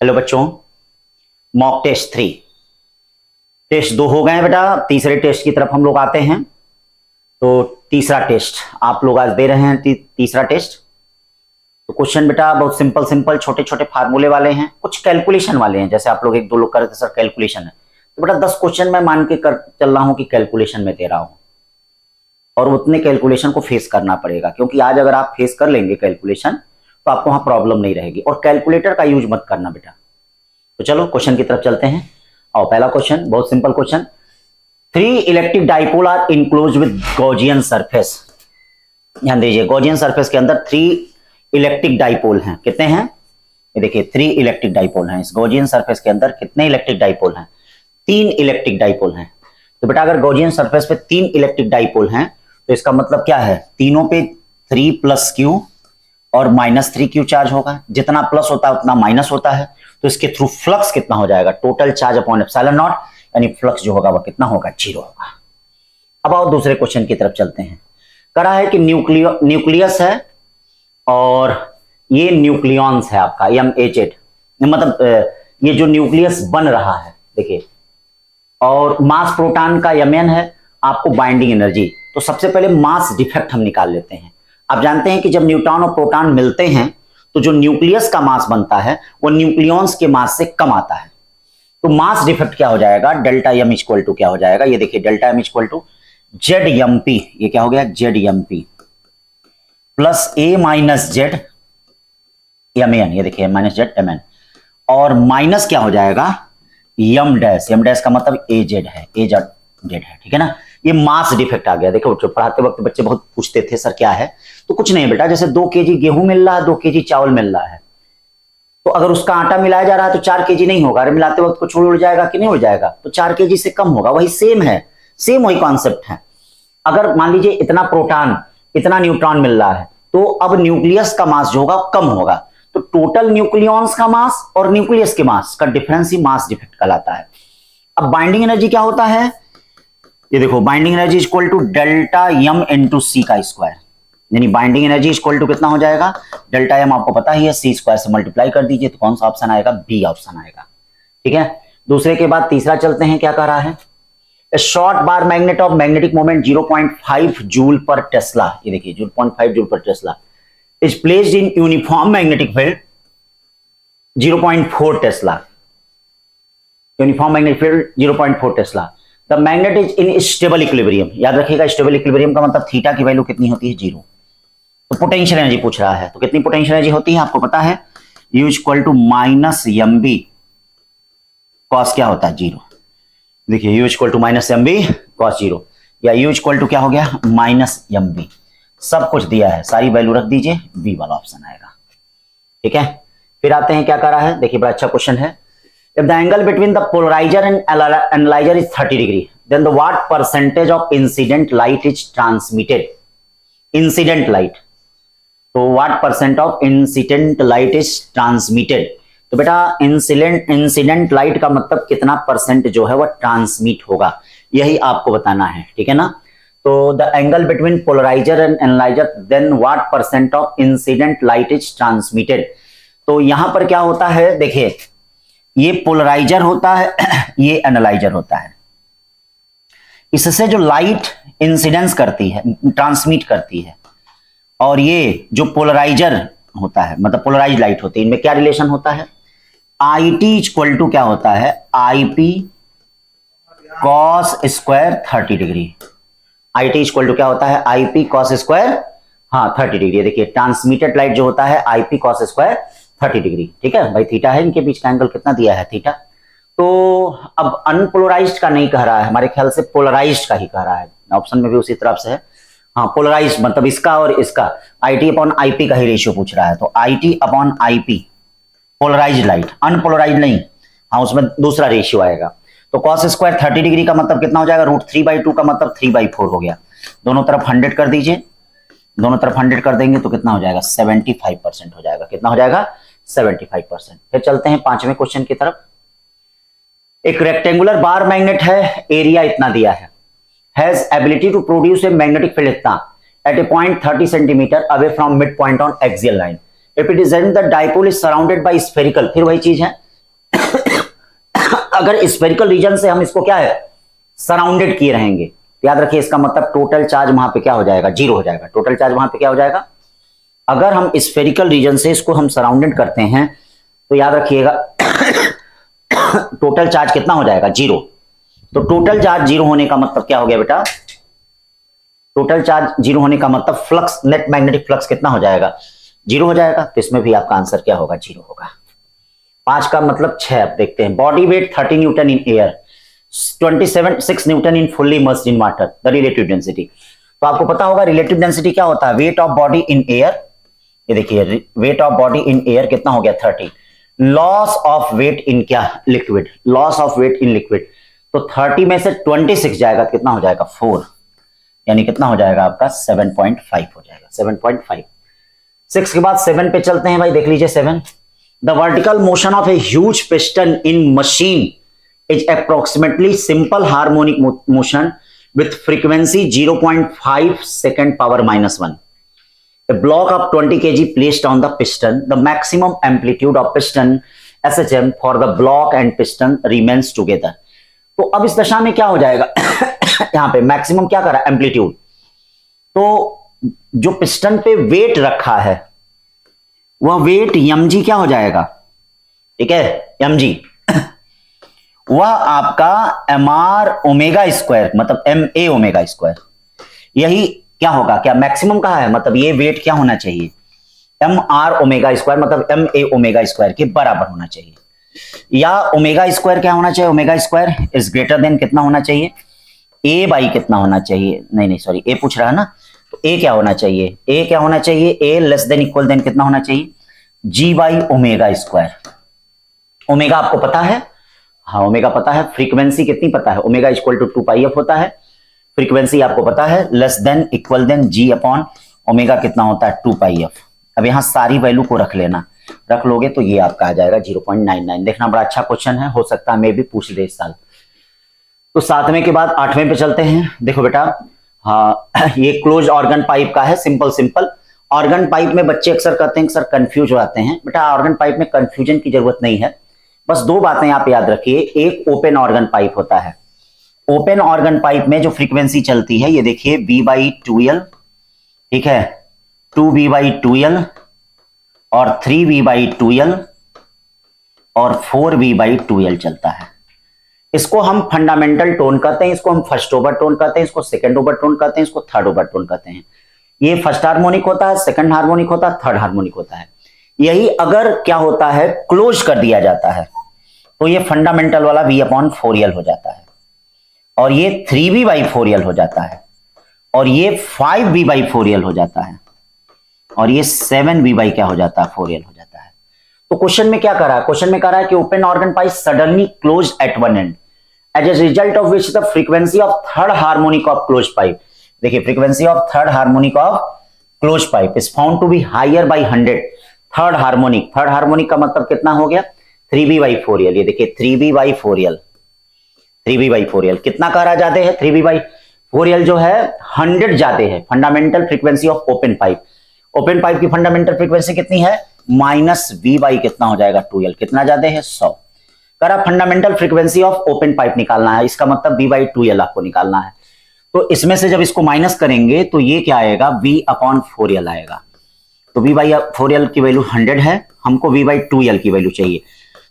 Hello बच्चों, mock test 3 test 2 हो गए हैं बेटा। तीसरे टेस्ट की तरफ हम लोग आते हैं। तो तीसरा टेस्ट आप लोग आज दे रहे हैं। तीसरा टेस्ट तो क्वेश्चन बेटा बहुत सिंपल सिंपल छोटे छोटे फार्मूले वाले हैं, कुछ कैलकुलेशन वाले हैं। जैसे आप लोग एक दो लोग कर रहे थे सर कैलकुलेशन है, तो बेटा 10 क्वेश्चन मैं मान के कर चल रहा हूं कि कैलकुलेशन में दे रहा हूं, और उतने कैलकुलेशन को फेस करना पड़ेगा। क्योंकि आज अगर आप फेस कर लेंगे कैलकुलेशन तो आपको वहां प्रॉब्लम नहीं रहेगी। और कैलकुलेटर का यूज मत करना बेटा। तो चलो क्वेश्चन की तरफ चलते हैं। और पहला क्वेश्चन बहुत simple question, 3 electric dipole are enclosed with Gaussian surface. ध्यान दीजिए, गॉसियन सरफेस के अंदर 3 इलेक्ट्रिक डाइपोल हैं। कितने हैं? ये देखिए 3 इलेक्ट्रिक डाइपोल हैं। इस गॉसियन सरफेस के अंदर कितने इलेक्ट्रिक डाइपोल हैं? 3 इलेक्ट्रिक डाइपोल हैं। तो बेटा अगर गॉसियन सरफेस पे 3 इलेक्ट्रिक डाइपोल हैं तो इसका मतलब क्या है? तीनों पे 3 + q और -3q चार्ज होगा। जितना प्लस होता है उतना माइनस होता है, तो इसके थ्रू फ्लक्स कितना हो जाएगा? Total charge upon epsilon not, यानी फ्लक्स जो होगा वह कितना होगा? 0 होगा। अब आओ दूसरे क्वेश्चन की तरफ चलते हैं। करा है कि न्यूक्लियस है और ये न्यूक्लियॉन्स है आपका MHZ, मतलब ये जो न्यूक्लियस बन रहा है देखिए, और मास प्रोटॉन का Mn है, आपको बाइंडिंग एनर्जी। तो सबसे पहले मास डिफेक्ट हम निकाल लेते हैं। आप जानते हैं कि जब न्यूट्रॉन और प्रोटॉन मिलते हैं तो जो न्यूक्लियस का मास बनता है वो न्यूक्लियॉन्स के मास से कम आता है। तो मास डिफेक्ट क्या हो जाएगा? डेल्टा M इक्वल टू क्या हो जाएगा? ये देखिए delta M equal to ZMP। ये क्या हो गया? ZMP plus A - Z Mn। ये देखिए -Z Mn और माइनस क्या हो जाएगा? M डैश का मतलब AZ है, AZ है, ठीक है ना। ये मास डिफेक्ट आ गया। देखो पढ़ाते वक्त बच्चे बहुत पूछते थे सर क्या है, तो कुछ नहीं है बेटा। जैसे 2 kg गेहूं मिल रहा है, 2 kg चावल मिल रहा है, तो अगर उसका आटा मिलाया जा रहा है तो 4 kg नहीं होगा। अरे मिलाते वक्त कुछ उड़ जाएगा कि नहीं उड़ जाएगा? तो 4 kg से कम होगा। वही सेम है, सेम वही कॉन्सेप्ट है। अगर मान लीजिए इतना प्रोटॉन इतना न्यूट्रॉन मिल रहा है, तो अब न्यूक्लियस का मास जो होगा कम होगा। तो टोटल न्यूक्लियॉन्स का मास और न्यूक्लियस के मास का डिफरेंस ही मास डिफेक्ट कहलाता है। अब बाइंडिंग एनर्जी क्या होता है? ये देखो binding energy equal to delta M × C का स्क्वायर, यानी बाइंडिंग एनर्जी इक्वल टू कितना हो जाएगा? डेल्टा M आपको पता ही है, C स्क्वायर से मल्टीप्लाई कर दीजिए तो कौन सा ऑप्शन आएगा? B ऑप्शन आएगा, ठीक है। दूसरे के बाद तीसरा चलते हैं। क्या कह रहा है? Short bar magnet of magnetic moment 0.5 joule पर टेस्ला। ये देखिए 0.5 जूल पर Tesla is placed in uniform magnetic field 0.4 Tesla. Uniform magnetic field 0.4 Tesla. The magnet is in stable equilibrium. याद रखिएगा स्टेबल इक्विलिब्रियम का मतलब थीटा की वैल्यू कितनी होती है? 0। तो पोटेंशियल एनर्जी पूछ रहा है, तो कितनी पोटेंशियल एनर्जी होती है आपको पता है? U equal to -mb cos क्या होता है? 0। देखिए U equal to -mb cos 0, या U इक्वल टू क्या हो गया? -mb। सब कुछ दिया है, सारी वैल्यू रख दीजिए, बी वाला ऑप्शन आएगा, ठीक है। फिर आते हैं क्या कर रहा है, देखिए बड़ा अच्छा क्वेश्चन है। If the angle between the polarizer and analyzer is 30 degree, then the what percentage of incident light is transmitted? Incident light. तो what percent of incident light is transmitted? तो बेटा इंसिडेंट लाइट का मतलब कितना percent जो है वह transmit होगा, यही आपको बताना है, ठीक है ना। तो the angle between polariser and analyser, then what percent of incident light is transmitted. तो यहां पर क्या होता है? देखिए ये पोलराइजर होता है, ये एनालाइजर होता है। इससे जो लाइट इंसिडेंस करती है, ट्रांसमिट करती है, और ये जो पोलराइजर होता है मतलब पोलराइज लाइट होती है, इनमें क्या रिलेशन होता है? IT इक्वल टू क्या होता है? IP cos square 30 degree. IT equal to क्या होता है? IP cos square 30 degree. देखिए ट्रांसमिटेड लाइट जो होता है IP cos स्क्वायर 30 डिग्री, ठीक है भाई। थीटा है, इनके बीच का एंगल कितना दिया है? थीटा। तो अब अनपोलराइज्ड का नहीं कह रहा है, हमारे ख्याल से पोलराइज्ड का ही कह रहा है। ऑप्शन में भी उसी तरफ से है। हाँ पोलराइज्ड मतलब इसका और इसका IT/IP का ही रेशियो पूछ रहा है। तो IT/IP पोलराइज्ड लाइट, अनपोलराइज्ड नहीं। हाँ उसमें दूसरा रेशियो आएगा। तो cos स्क्वायर 30 डिग्री का मतलब कितना हो जाएगा? √3/2 का मतलब 3/4 हो गया। दोनों तरफ 100 कर दीजिए, दोनों तरफ 100 कर देंगे तो कितना हो जाएगा? 75% हो जाएगा। कितना हो जाएगा? 75%। फिर चलते हैं 5वें क्वेश्चन की तरफ। एक रेक्टेंगुलर बार मैग्नेट है, एरिया इतना दिया है, has ability to produce a magnetic field इतना at a point 30 centimetre away from mid point on axial line. If it is the dipole is surrounded by spherical, फिर वही चीज है, अगर स्फेरिकल रीजन से हम इसको क्या है सराउंडेड किए रहेंगे, याद रखिए इसका मतलब टोटल चार्ज वहां पे क्या हो जाएगा, जीरो हो जाएगा। टोटल चार्ज वहां पे क्या हो जाएगा, अगर हम स्फेरिकल रीजन से इसको हम सराउंडेड करते हैं तो याद रखिएगा टोटल चार्ज कितना हो जाएगा, जीरो। तो टोटल चार्ज जीरो होने का मतलब क्या हो गया बेटा, टोटल चार्ज जीरो होने का मतलब फ्लक्स, नेट मैग्नेटिक फ्लक्स कितना हो जाएगा, जीरो हो जाएगा। तो इसमें भी आपका आंसर क्या होगा, जीरो होगा। 5 का मतलब 6। अब देखते हैं, body weight 30 newton in air, 6 newton in fully immersed in water, the relative density. तो आपको पता होगा रिलेटिव डेंसिटी क्या होता है, weight of body in air. ये देखिए weight of body in air कितना हो गया 30, लॉस ऑफ वेट इन क्या, liquid, loss of weight in liquid. तो 30 में से 26 जाएगा, कितना हो जाएगा 4, यानी कितना हो जाएगा आपका 7.5 हो जाएगा, 7.5। 6 के बाद 7 पे चलते हैं भाई, देख लीजिए 7। The vertical motion of a huge piston in machine is approximately simple harmonic motion with frequency 0.5 second power -1. A block of 20 kg placed on the piston. The maximum amplitude of piston SHM for the block and piston remains together. तो अब इस दशा में क्या हो जाएगा यहां पे मैक्सिमम क्या करा, एम्पलीट्यूड। तो जो पिस्टन पे वेट रखा है वह वेट mg क्या हो जाएगा, ठीक है, mg वह आपका mr ओमेगा स्क्वायर मतलब ma ओमेगा स्क्वायर, यही क्या होगा, क्या मैक्सिमम कहा है, मतलब ये वेट क्या होना चाहिए, mr ओमेगा स्क्वायर मतलब ma ओमेगा स्क्वायर के बराबर होना चाहिए, या ओमेगा स्क्वायर क्या होना चाहिए, omega square is greater than कितना होना चाहिए, a बाई कितना होना चाहिए, नहीं सॉरी a पूछ रहा है ना, तो a क्या होना चाहिए, a क्या होना चाहिए, a less than equal then कितना होना चाहिए, g by omega square. Omega आपको पता है, हाँ ओमेगा पता है, फ्रीक्वेंसी कितनी पता है, omega equal to 2 pi F होता है, फ्रीक्वेंसी आपको पता है less than equal then G upon omega कितना होता है 2 पाई एफ। अब यहां सारी वैल्यू को रख लेना, रख लोगे तो ये आपका आ जाएगा 0.99। देखना बड़ा अच्छा क्वेश्चन है, हो सकता है मैं भी पूछ दे इस साल। तो 7वें के बाद 8वें पे चलते हैं। देखो बेटा, हाँ ये क्लोज ऑर्गन पाइप का है, सिंपल ऑर्गन पाइप में बच्चे अक्सर कहते हैं सर कंफ्यूज हो जाते हैं। बेटा ऑर्गन पाइप में कंफ्यूजन की जरूरत नहीं है, बस 2 बातें आप याद रखिए। एक ओपन ऑर्गन पाइप होता है, ओपन ऑर्गन पाइप में जो फ्रीक्वेंसी चलती है ये देखिए V/2L, ठीक है, 2V/2L और 3V/2L और 4V/2L चलता है। इसको हम फंडामेंटल टोन कहते हैं, इसको हम फर्स्ट ओवर टोन कहते हैं, इसको सेकंड ओवर टोन कहते हैं, इसको थर्ड ओवर टोन कहते हैं। ये फर्स्ट हार्मोनिक होता है, सेकंड हार्मोनिक होता है, थर्ड हार्मोनिक होता है। यही अगर क्या होता है क्लोज कर दिया जाता है तो ये फंडामेंटल वाला V/4L हो जाता है, और ये 3V/4L हो जाता है, और ये 5V/4L हो जाता है, और ये 7V क्या हो जाता है 4L हो जाता है। तो क्वेश्चन में क्या करा है, क्वेश्चन में कह रहा है कि open organ pipe suddenly close at one end as a result of which the frequency of third harmonic of close pipe. देखिए frequency of third harmonic of close pipe is found to be higher by 100। Third harmonic का मतलब कितना हो गया 3V/4L। ये देखिए 3V/4L कितना करा जाते हैं, 3V/4L जो है 100 जाते हैं। Fundamental frequency of open pipe, open pipe की फंडामेंटल फ्रीक्वेंसी कितनी है -V कितना हो जाएगा 2L, कितना जाते हैं 100। करा fundamental frequency of open pipe निकालना है, इसका मतलब V/2L आपको निकालना है। तो इसमें से जब इसको माइनस करेंगे तो ये क्या आएगा V/4L आएगा। तो V/4L की वैल्यू 100 है, हमको V/2L की वैल्यू चाहिए,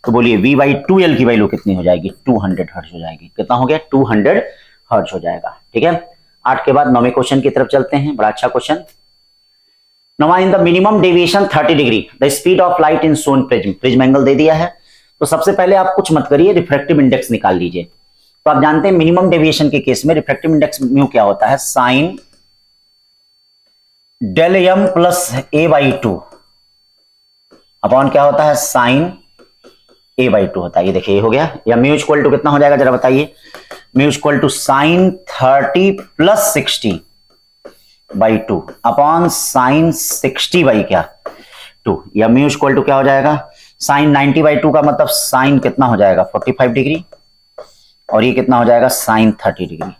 तो बोलिए V/2L की वैल्यू कितनी हो जाएगी 200 हर्ट्ज हो जाएगी। कितना हो गया 200 हर्ट्ज हो जाएगा, ठीक है। 8 के बाद 9वें क्वेश्चन की तरफ चलते हैं, बड़ा अच्छा question. Now in the minimum deviation 30 degree the speed of light in some prism angle दे दिया है। तो सबसे पहले आप कुछ मत करिए, रिफ्रैक्टिव इंडेक्स निकाल लीजिए। तो आप जानते हैं मिनिमम डेविएशन के केस में रिफ्रैक्टिव इंडेक्स म्यू क्या होता है, sine del m plus a/2 upon क्या होता है साइन a/2 होता है। ये देखिए हो गया, या म्यू इक्वल टू कितना हो जाएगा जरा बताइए, mu equal to sine 30 plus 60/2 upon sine 60/2, या म्यू इक्वल टू क्या हो जाएगा साइन 90/2 का मतलब साइन कितना हो जाएगा 45 डिग्री, और ये कितना हो जाएगा साइन 30 डिग्री।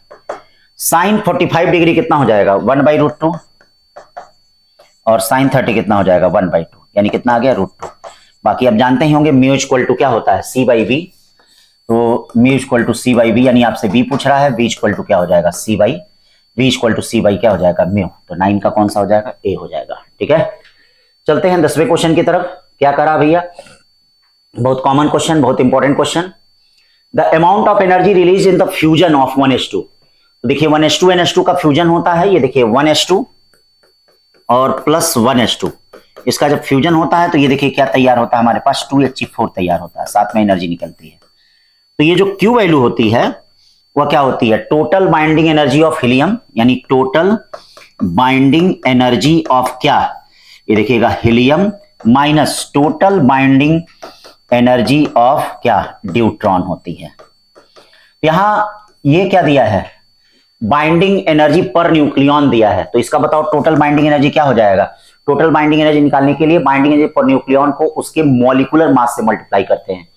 साइन 45 डिग्री कितना हो जाएगा 1/√2, और साइन 30 कितना हो जाएगा 1/2, यानी कितना आ गया √2। बाकी आप जानते ही होंगे म्यू इक्वल टू क्या होता है C/V, तो mu equal to C by B, यानी आपसे बी पूछ रहा है, वी इक्वल टू क्या हो जाएगा C by, V equal to C by क्या हो जाएगा म्यू, तो 9 का कौन सा हो जाएगा ए हो जाएगा। ठीक है, चलते हैं 10वें क्वेश्चन की तरफ। क्या करा भैया, बहुत कॉमन क्वेश्चन, बहुत important question. The amount of energy release in the fusion of 1s2। तो देखिए 1s2 NH2 का फ्यूजन होता है, ये देखिए 1s2 और प्लस 1s2, इसका जब फ्यूजन होता है तो ये देखिए क्या तैयार होता है हमारे पास 2He4 तैयार होता है, साथ में एनर्जी निकलती है। तो ये जो Q वैल्यू होती है वह क्या होती है, total binding energy of helium, यानी टोटल बाइंडिंग एनर्जी ऑफ क्या, ये देखिएगा helium minus total binding energy of क्या ड्यूट्रॉन होती है। यहां ये क्या दिया है, बाइंडिंग एनर्जी पर न्यूक्लियॉन दिया है, तो इसका बताओ टोटल बाइंडिंग एनर्जी क्या हो जाएगा। टोटल बाइंडिंग एनर्जी निकालने के लिए बाइंडिंग एनर्जी पर न्यूक्लियॉन को उसके मॉलिक्यूलर मास से मल्टीप्लाई करते हैं,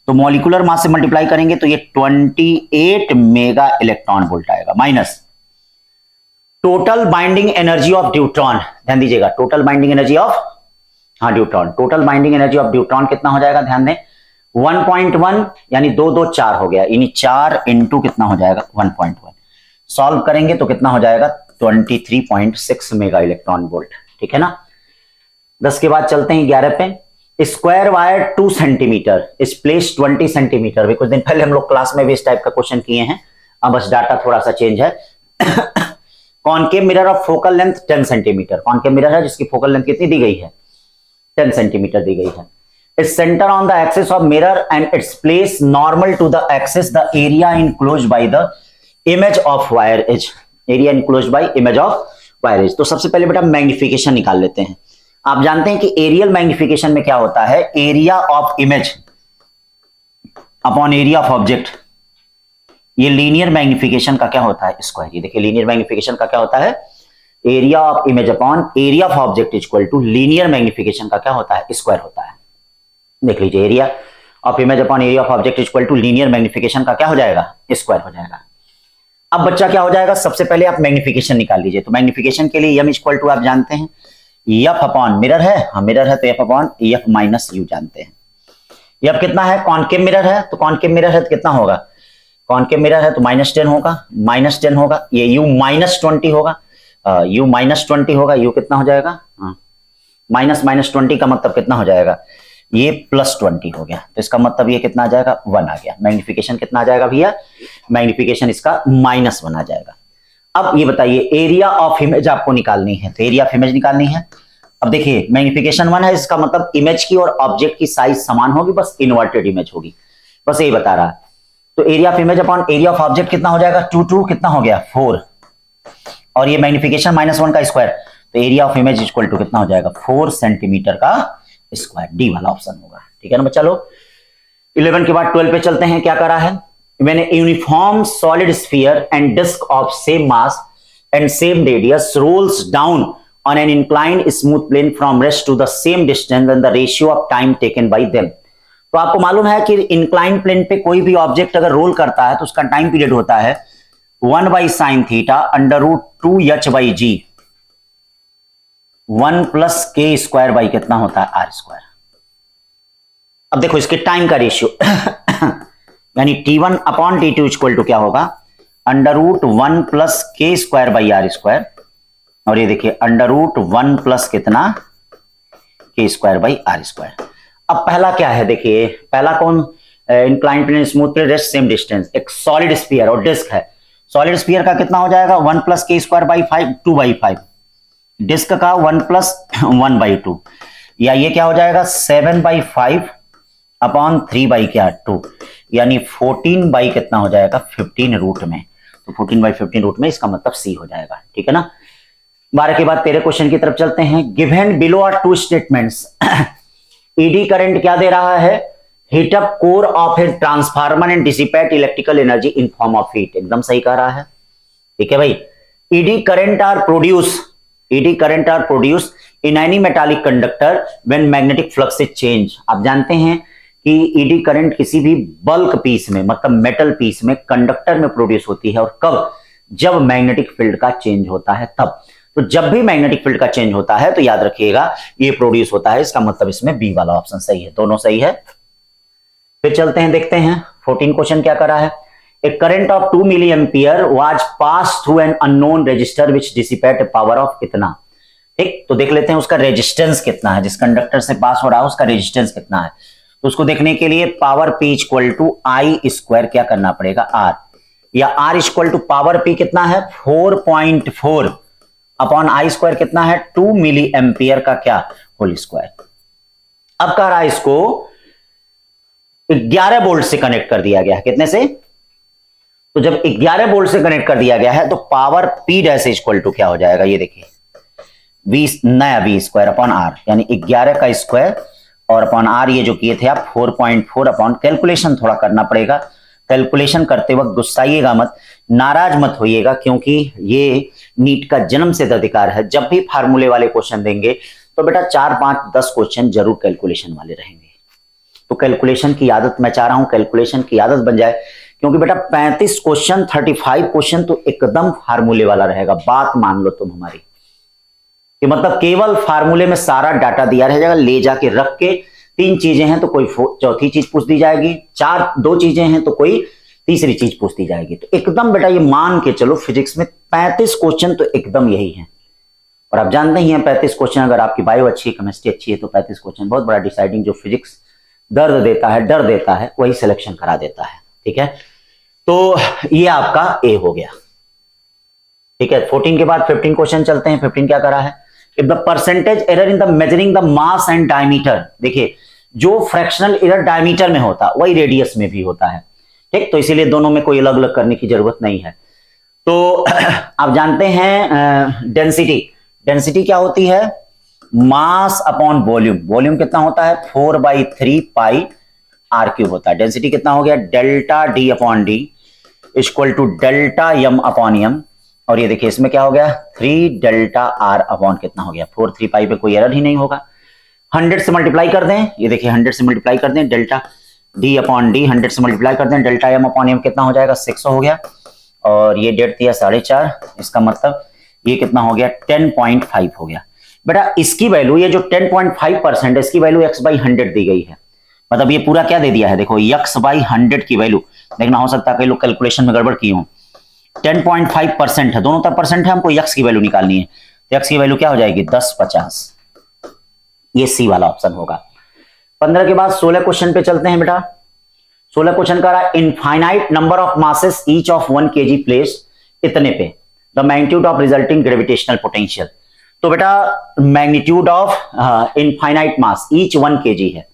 तो मॉलिक्यूलर मास से मल्टीप्लाई करेंगे तो ये 28 मेगा इलेक्ट्रॉन वोल्ट आएगा, minus total binding energy of deuteron, ध्यान दीजिएगा total binding energy of deuteron, total binding energy of deuteron कितना हो जाएगा, ध्यान दें 1.1 यानी 2 2 4 हो गया, यानी 4 इंटू कितना हो जाएगा 1.1, सॉल्व करेंगे तो कितना हो जाएगा 23.6 मेगा इलेक्ट्रॉन वोल्ट। ठीक है ना। 10 के बाद चलते हैं 11 पे। Square wire 2 centimetre is place 20 centimetre. वे कुछ दिन पहले हम लोग क्लास में भी इस टाइप का क्वेश्चन किए हैं, अब बस डाटा थोड़ा सा चेंज है। Concave mirror of focal length 10 centimetre, concave mirror है जिसकी फोकल लेंथ कितनी दी गई है 10 सेंटीमीटर दी गई है। It's centre on the axis of mirror and it's place normal to the axis, the area enclosed by the image of wire edge, area enclosed by image of wire edge. तो सबसे पहले बेटा magnification निकाल लेते हैं। आप जानते हैं कि एरियल मैग्निफिकेशन में क्या होता है, area of image upon area of object, ये लीनियर मैग्निफिकेशन का क्या होता है स्क्वायर। ये देखिए लीनियर मैग्निफिकेशन का क्या होता है, area of image upon area of object equal to linear magnification का क्या होता है स्क्वायर होता है। देख लीजिए area of image upon area of object equal to linear magnification का क्या हो जाएगा स्क्वायर हो जाएगा। अब बच्चा क्या हो जाएगा, सबसे पहले आप मैग्निफिकेशन निकाल लीजिए। तो मैग्निफिकेशन के लिए एम इक्वल टू आप जानते हैं एफ अपॉन मिरर है, हाँ मिरर है तो F upon F minus you जानते हैं। एफ कितना है, कॉनकेव मिरर है तो कॉनकेव मिरर है तो कितना होगा, कॉनकेव मिरर है तो -10 होगा, -10 होगा, ये यू -20 होगा, यू -20 होगा, यू कितना हो जाएगा -20 का मतलब कितना हो जाएगा, ये +20 हो गया, तो इसका मतलब ये कितना आ जाएगा 1 आ गया। मैग्निफिकेशन कितना आ जाएगा भैया, मैग्निफिकेशन इसका -1 आ जाएगा। अब ये बताइए एरिया ऑफ इमेज आपको निकालनी है, तो एरिया ऑफ इमेज निकालनी है। अब देखिए मैग्निफिकेशन 1 है, इसका मतलब इमेज की और ऑब्जेक्ट की साइज समान होगी, बस इन्वर्टेड इमेज होगी, बस यही बता रहा है। तो area of image upon area of object कितना हो जाएगा 2 कितना हो गया 4, और ये मैग्निफिकेशन -1 का स्क्वायर, तो area of image equal to कितना हो जाएगा 4 सेंटीमीटर का स्क्वायर, डी वाला ऑप्शन होगा। ठीक है ना बच्चा लोग। 11 के बाद 12 पे चलते हैं। क्या करा है, when a uniform solid sphere and disk of same mass and same radius rolls down on an inclined smooth plane from rest to the same distance and the ratio of time taken by them। तो आपको मालूम है कि inclined plane पे कोई भी object अगर role करता है तो उसका टाइम पीरियड होता है 1/sin θ √2h/g 1 + k² कितना होता है r²। अब देखो इसके टाइम का रेशियो यानी t1 upon t2 equal to क्या होगा √1 + k² और ये देखिए √1 + कितना k²। अब पहला क्या है, देखिए पहला कौन, inclined plane smooth plane rest same distance, एक सॉलिड स्फीयर और डिस्क है। सॉलिड स्फीयर का कितना हो जाएगा 1 + k² 2/5, डिस्क का 1 + 1/2, या ये क्या हो जाएगा 7/5 अपॉन 3/2, यानी 14 कितना हो जाएगा 15 रूट में, तो 14/15 रूट में, इसका मतलब सी हो जाएगा। ठीक है ना। 12 के बाद 13 क्वेश्चन की तरफ चलते हैं। Given below are 2 statements. Eddy current क्या दे रहा है, heat up core of a transformer and dissipate electrical energy in form of heat, एकदम सही कह रहा है। ठीक है भाई। Eddy current are produce in any metallic conductor when magnetic flux is change. आप जानते हैं कि ईडी करंट किसी भी बल्क पीस में, मतलब मेटल पीस में, कंडक्टर में प्रोड्यूस होती है, और कब, जब मैग्नेटिक फील्ड का चेंज होता है तब। तो जब भी मैग्नेटिक फील्ड का चेंज होता है तो याद रखिएगा ये प्रोड्यूस होता है, इसका मतलब इसमें बी वाला ऑप्शन सही है, दोनों सही है। फिर चलते हैं, देखते हैं 14 क्वेश्चन क्या करा है। A current of 2 milliampere was pass through an unknown resistor which dissipate power of इतना। ठीक, तो देख लेते हैं उसका रेजिस्टेंस कितना है, जिस कंडक्टर से पास हो रहा है उसका रेजिस्टेंस कितना है। तो उसको देखने के लिए power P equal to I square क्या करना पड़ेगा, R, या R equal to power P कितना है 4.4 अपॉन आई स्क्वायर कितना है 2 मिली एम्पियर का क्या होल स्क्वायर। अब कह रहा है इसको 11 वोल्ट से कनेक्ट कर दिया गया है, कितने से, तो जब 11 वोल्ट से कनेक्ट कर दिया गया है तो power P dash equal to क्या हो जाएगा, ये देखिए V स्क्वायर अपॉन R, यानी 11 का स्क्वायर और अपॉन R, ये जो किए थे आप 4.4 अपॉन, कैलकुलेशन थोड़ा करना पड़ेगा, कैलकुलेशन करते वक्त गुस्साइएगा मत, नाराज मत होइएगा, क्योंकि ये नीट का जन्म सिद्ध अधिकार है। जब भी फार्मूले वाले क्वेश्चन देंगे तो बेटा 4, 5, 10 क्वेश्चन जरूर कैलकुलेशन वाले रहेंगे। तो कैलकुलेशन की आदत मैं चाह रहा हूं, कैलकुलेशन की आदत बन जाए, क्योंकि बेटा 35 क्वेश्चन 35 क्वेश्चन तो एकदम फार्मूले वाला रहेगा। बात मान लो तुम हमारी कि मतलब केवल फार्मूले में सारा डाटा दिया रहेगा, ले जाके रख के 3 चीजें हैं तो कोई चौथी चीज पूछ दी जाएगी, 2 चीजें हैं तो कोई तीसरी चीज पूछ दी जाएगी। तो एकदम बेटा ये मान के चलो फिजिक्स में 35 क्वेश्चन तो एकदम यही है। और आप जानते ही हैं 35 क्वेश्चन, अगर आपकी बायो अच्छी है, केमिस्ट्री अच्छी है, तो 35 क्वेश्चन बहुत बड़ा डिसाइडिंग, जो फिजिक्स दर्द देता है, डर देता है, वही सिलेक्शन करा देता है। ठीक है, तो ये आपका ए हो गया। ठीक है, 14 के बाद 15 क्वेश्चन चलते हैं। 15 क्या करा है, if the percentage error in the measuring the mass and diameter, देखिए जो फ्रैक्शनल एरर डायमीटर में होता वही रेडियस में भी होता है। ठीक, तो इसीलिए दोनों में कोई अलग अलग करने की जरूरत नहीं है। तो आप जानते हैं डेंसिटी क्या होती है, मास अपॉन वॉल्यूम। वॉल्यूम कितना होता है 4/3 पाई आर क्यूब होता है। डेंसिटी कितना हो गया, delta D upon D equal to delta M upon M, और ये देखिए इसमें क्या हो गया 3 डेल्टा आर अपॉन कितना हो गया 4/3 पाई पे कोई एरर ही नहीं होगा। 100 से मल्टीप्लाई कर दें, ये देखिए 100 से मल्टीप्लाई कर दें, डेल्टा डी अपॉन डी 100 से मल्टीप्लाई कर दें, डेल्टा एम अपॉन एम कितना हो जाएगा 600 हो गया, और ये डेट दिया 4.5, इसका मतलब ये कितना हो गया 10.5 हो गया। बेटा इसकी वैल्यू, ये जो 10.5% है, इसकी वैल्यू x/100 दी गई है। मतलब ये पूरा क्या दे दिया है, देखो x/100 की वैल्यू, देखना हो सकता है कई लोग कैलकुलेशन में गड़बड़ किए हों। 10.5% है, दोनों तरफ परसेंट है, हमको x की वैल्यू निकालनी है, तो x की वैल्यू क्या हो जाएगी 10/50, ये सी वाला ऑप्शन होगा। 15 के बाद 16 क्वेश्चन पे चलते हैं बेटा। 16 क्वेश्चन का रहा infinite number of masses each of 1 kg placed इतने पे the magnitude of resulting gravitational potential. तो बेटा magnitude of infinite mass each 1 kg है,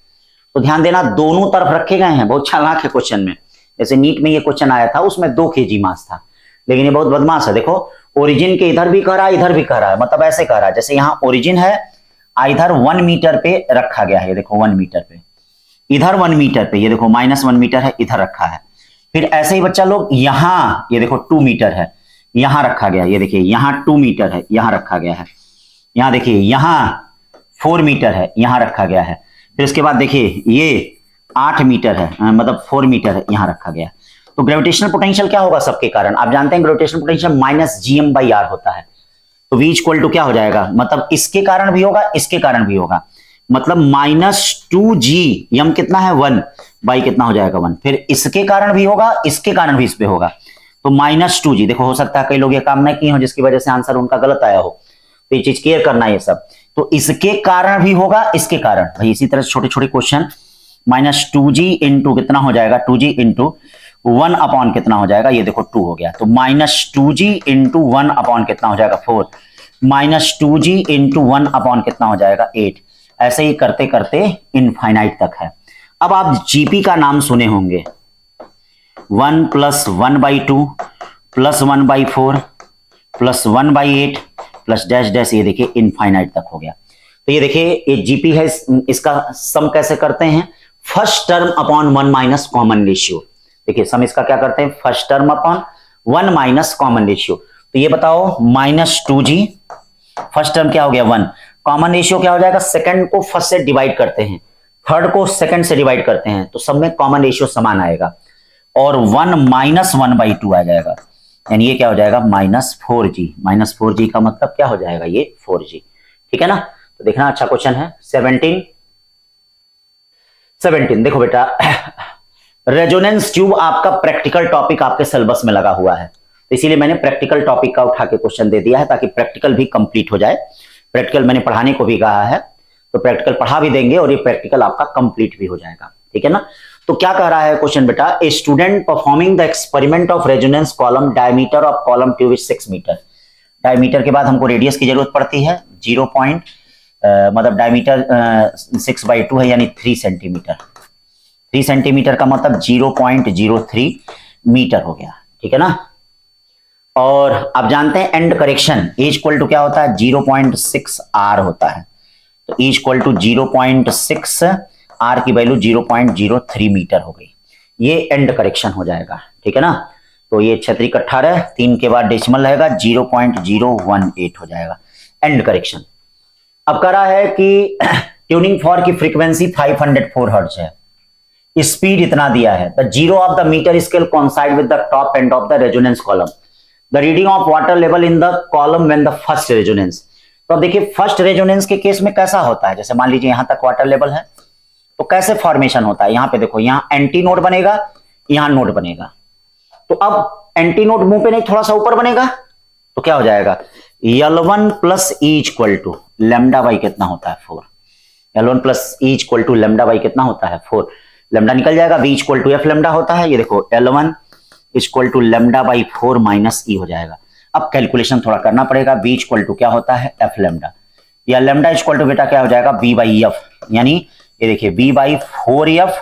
तो ध्यान देना दोनों तरफ रखे गए हैं, बहुत चालाक है क्वेश्चन में। जैसे नीट में ये क्वेश्चन आया था उसमें 2 kg मास था, लेकिन ये बहुत बदमाश है। देखो ओरिजिन के इधर भी कह रहा है, इधर भी कह रहा है, मतलब ऐसे कह रहा है जैसे यहाँ ओरिजिन है, इधर 1 मीटर पे रखा गया है, ये देखो 1 मीटर पे, इधर 1 मीटर पे, ये देखो -1 मीटर है, इधर रखा है। फिर ऐसे ही बच्चा लोग यहाँ, ये देखो 2 मीटर है, यहां रखा गया, ये देखिए यहाँ 2 मीटर है, यहां रखा गया है। यहाँ देखिए यहाँ 4 मीटर है, यहां रखा गया है। फिर उसके बाद देखिए ये 8 मीटर है, मतलब 4 मीटर है, यहां रखा गया। तो ग्रेविटेशनल पोटेंशियल क्या होगा सबके कारण, आप जानते हैं ग्रेविटेशनल पोटेंशियल -gm/r होता है। तो v इक्वल टू क्या हो जाएगा, मतलब इसके कारण भी होगा, इसके कारण भी होगा, मतलब -2g, कितना है 1 बाई कितना हो जाएगा 1, फिर इसके कारण भी होगा, इसके कारण भी इस पे होगा, तो -2g। देखो हो सकता है कई लोग ये काम नहीं किए हो जिसकी वजह से आंसर उनका गलत आया हो, तो ये चीज क्लियर करना है ये सब। तो इसके कारण भी होगा, इसके कारण भाई, इसी तरह छोटे छोटे क्वेश्चन -2g इंटू कितना हो जाएगा 2g इंटू 1 अपॉन कितना हो जाएगा, ये देखो 2 हो गया, तो -2g इंटू 1 अपॉन कितना हो जाएगा 4, -2g इंटू 1 अपॉन कितना हो जाएगा 8। ऐसे ही करते करते इनफाइनाइट तक है। अब आप जीपी का नाम सुने होंगे, 1 + 1/2 + 1/4 + 1/8 प्लस डैश डैश, ये देखिए इनफाइनाइट तक हो गया। तो ये देखिए ये जीपी है, इसका सम कैसे करते हैं, first term upon 1 minus common ratio. देखिए सम इसका क्या करते हैं, first term upon 1 minus common ratio. तो ये बताओ -2g, फर्स्ट टर्म क्या हो गया 1, कॉमन रेशियो क्या हो जाएगा, सेकंड को फर्स्ट से डिवाइड करते हैं, थर्ड को सेकंड से डिवाइड करते हैं, तो सब में कॉमन रेशियो समान आएगा, और 1 - 1/2 आ जाएगा, यानी ये क्या हो जाएगा -4g। -4g का मतलब क्या हो जाएगा, ये 4g। ठीक है ना, तो देखना अच्छा क्वेश्चन है। 17 देखो बेटा रेजोनेंस ट्यूब आपका प्रैक्टिकल टॉपिक आपके सिलेबस में लगा हुआ है, तो इसीलिए मैंने प्रैक्टिकल टॉपिक का उठा के क्वेश्चन दे दिया है ताकि प्रैक्टिकल भी कंप्लीट हो जाए। प्रैक्टिकल मैंने पढ़ाने को भी कहा है, तो प्रैक्टिकल पढ़ा भी देंगे और ये प्रैक्टिकल आपका कंप्लीट भी हो जाएगा, ठीक है ना। तो क्या कह रहा है क्वेश्चन बेटा, a student performing the experiment of resonance column, diameter of column tube is 6 metre. Diameter के बाद हमको रेडियस की जरूरत पड़ती है, 0 मतलब डायमीटर 6/2 है यानी 3 सेंटीमीटर। 3 सेंटीमीटर का मतलब 0.03 मीटर हो गया, ठीक है ना। और आप जानते हैं end correction is equal to क्या होता है, 0.6 r होता है। तो इज इक्वल टू 0.6 r की वैल्यू 0.03 मीटर हो गई, ये एंड करेक्शन हो जाएगा, ठीक है ना। तो ये 6 18, 3 के बाद डेसिमल रहेगा, 0.018 हो जाएगा एंड करेक्शन। अब कह रहा है कि ट्यूनिंग फॉर की फ्रीक्वेंसी 504 हर्ट्ज है, स्पीड इतना दिया है। The zero of the metre scale coincide with the top end of the resonance column, the reading of water level in the column when the first resonance. तो अब देखिए first resonance के case में कैसा होता है, जैसे मान लीजिए यहां तक वाटर लेवल है, तो कैसे फॉर्मेशन होता है, यहां पे देखो, यहां एंटी नोड बनेगा, यहां नोड बनेगा। तो अब एंटी नोड मुंह पे नहीं, थोड़ा सा ऊपर बनेगा, तो क्या हो जाएगा, L1 plus E equal to lambda by कितना होता है 4। L1 plus E equal to lambda by कितना होता है 4, लेमडा निकल जाएगा, V equal to F lambda होता है। ये देखो L1 equal to lambda by 4 minus E हो जाएगा। अब कैलकुलेशन थोड़ा करना पड़ेगा, V इक्वल टू क्या होता है एफ लेमडा, या लेमडा इक्वल टू बेटा क्या हो जाएगा V बाई एफ, यानी ये देखिए V बाई 4f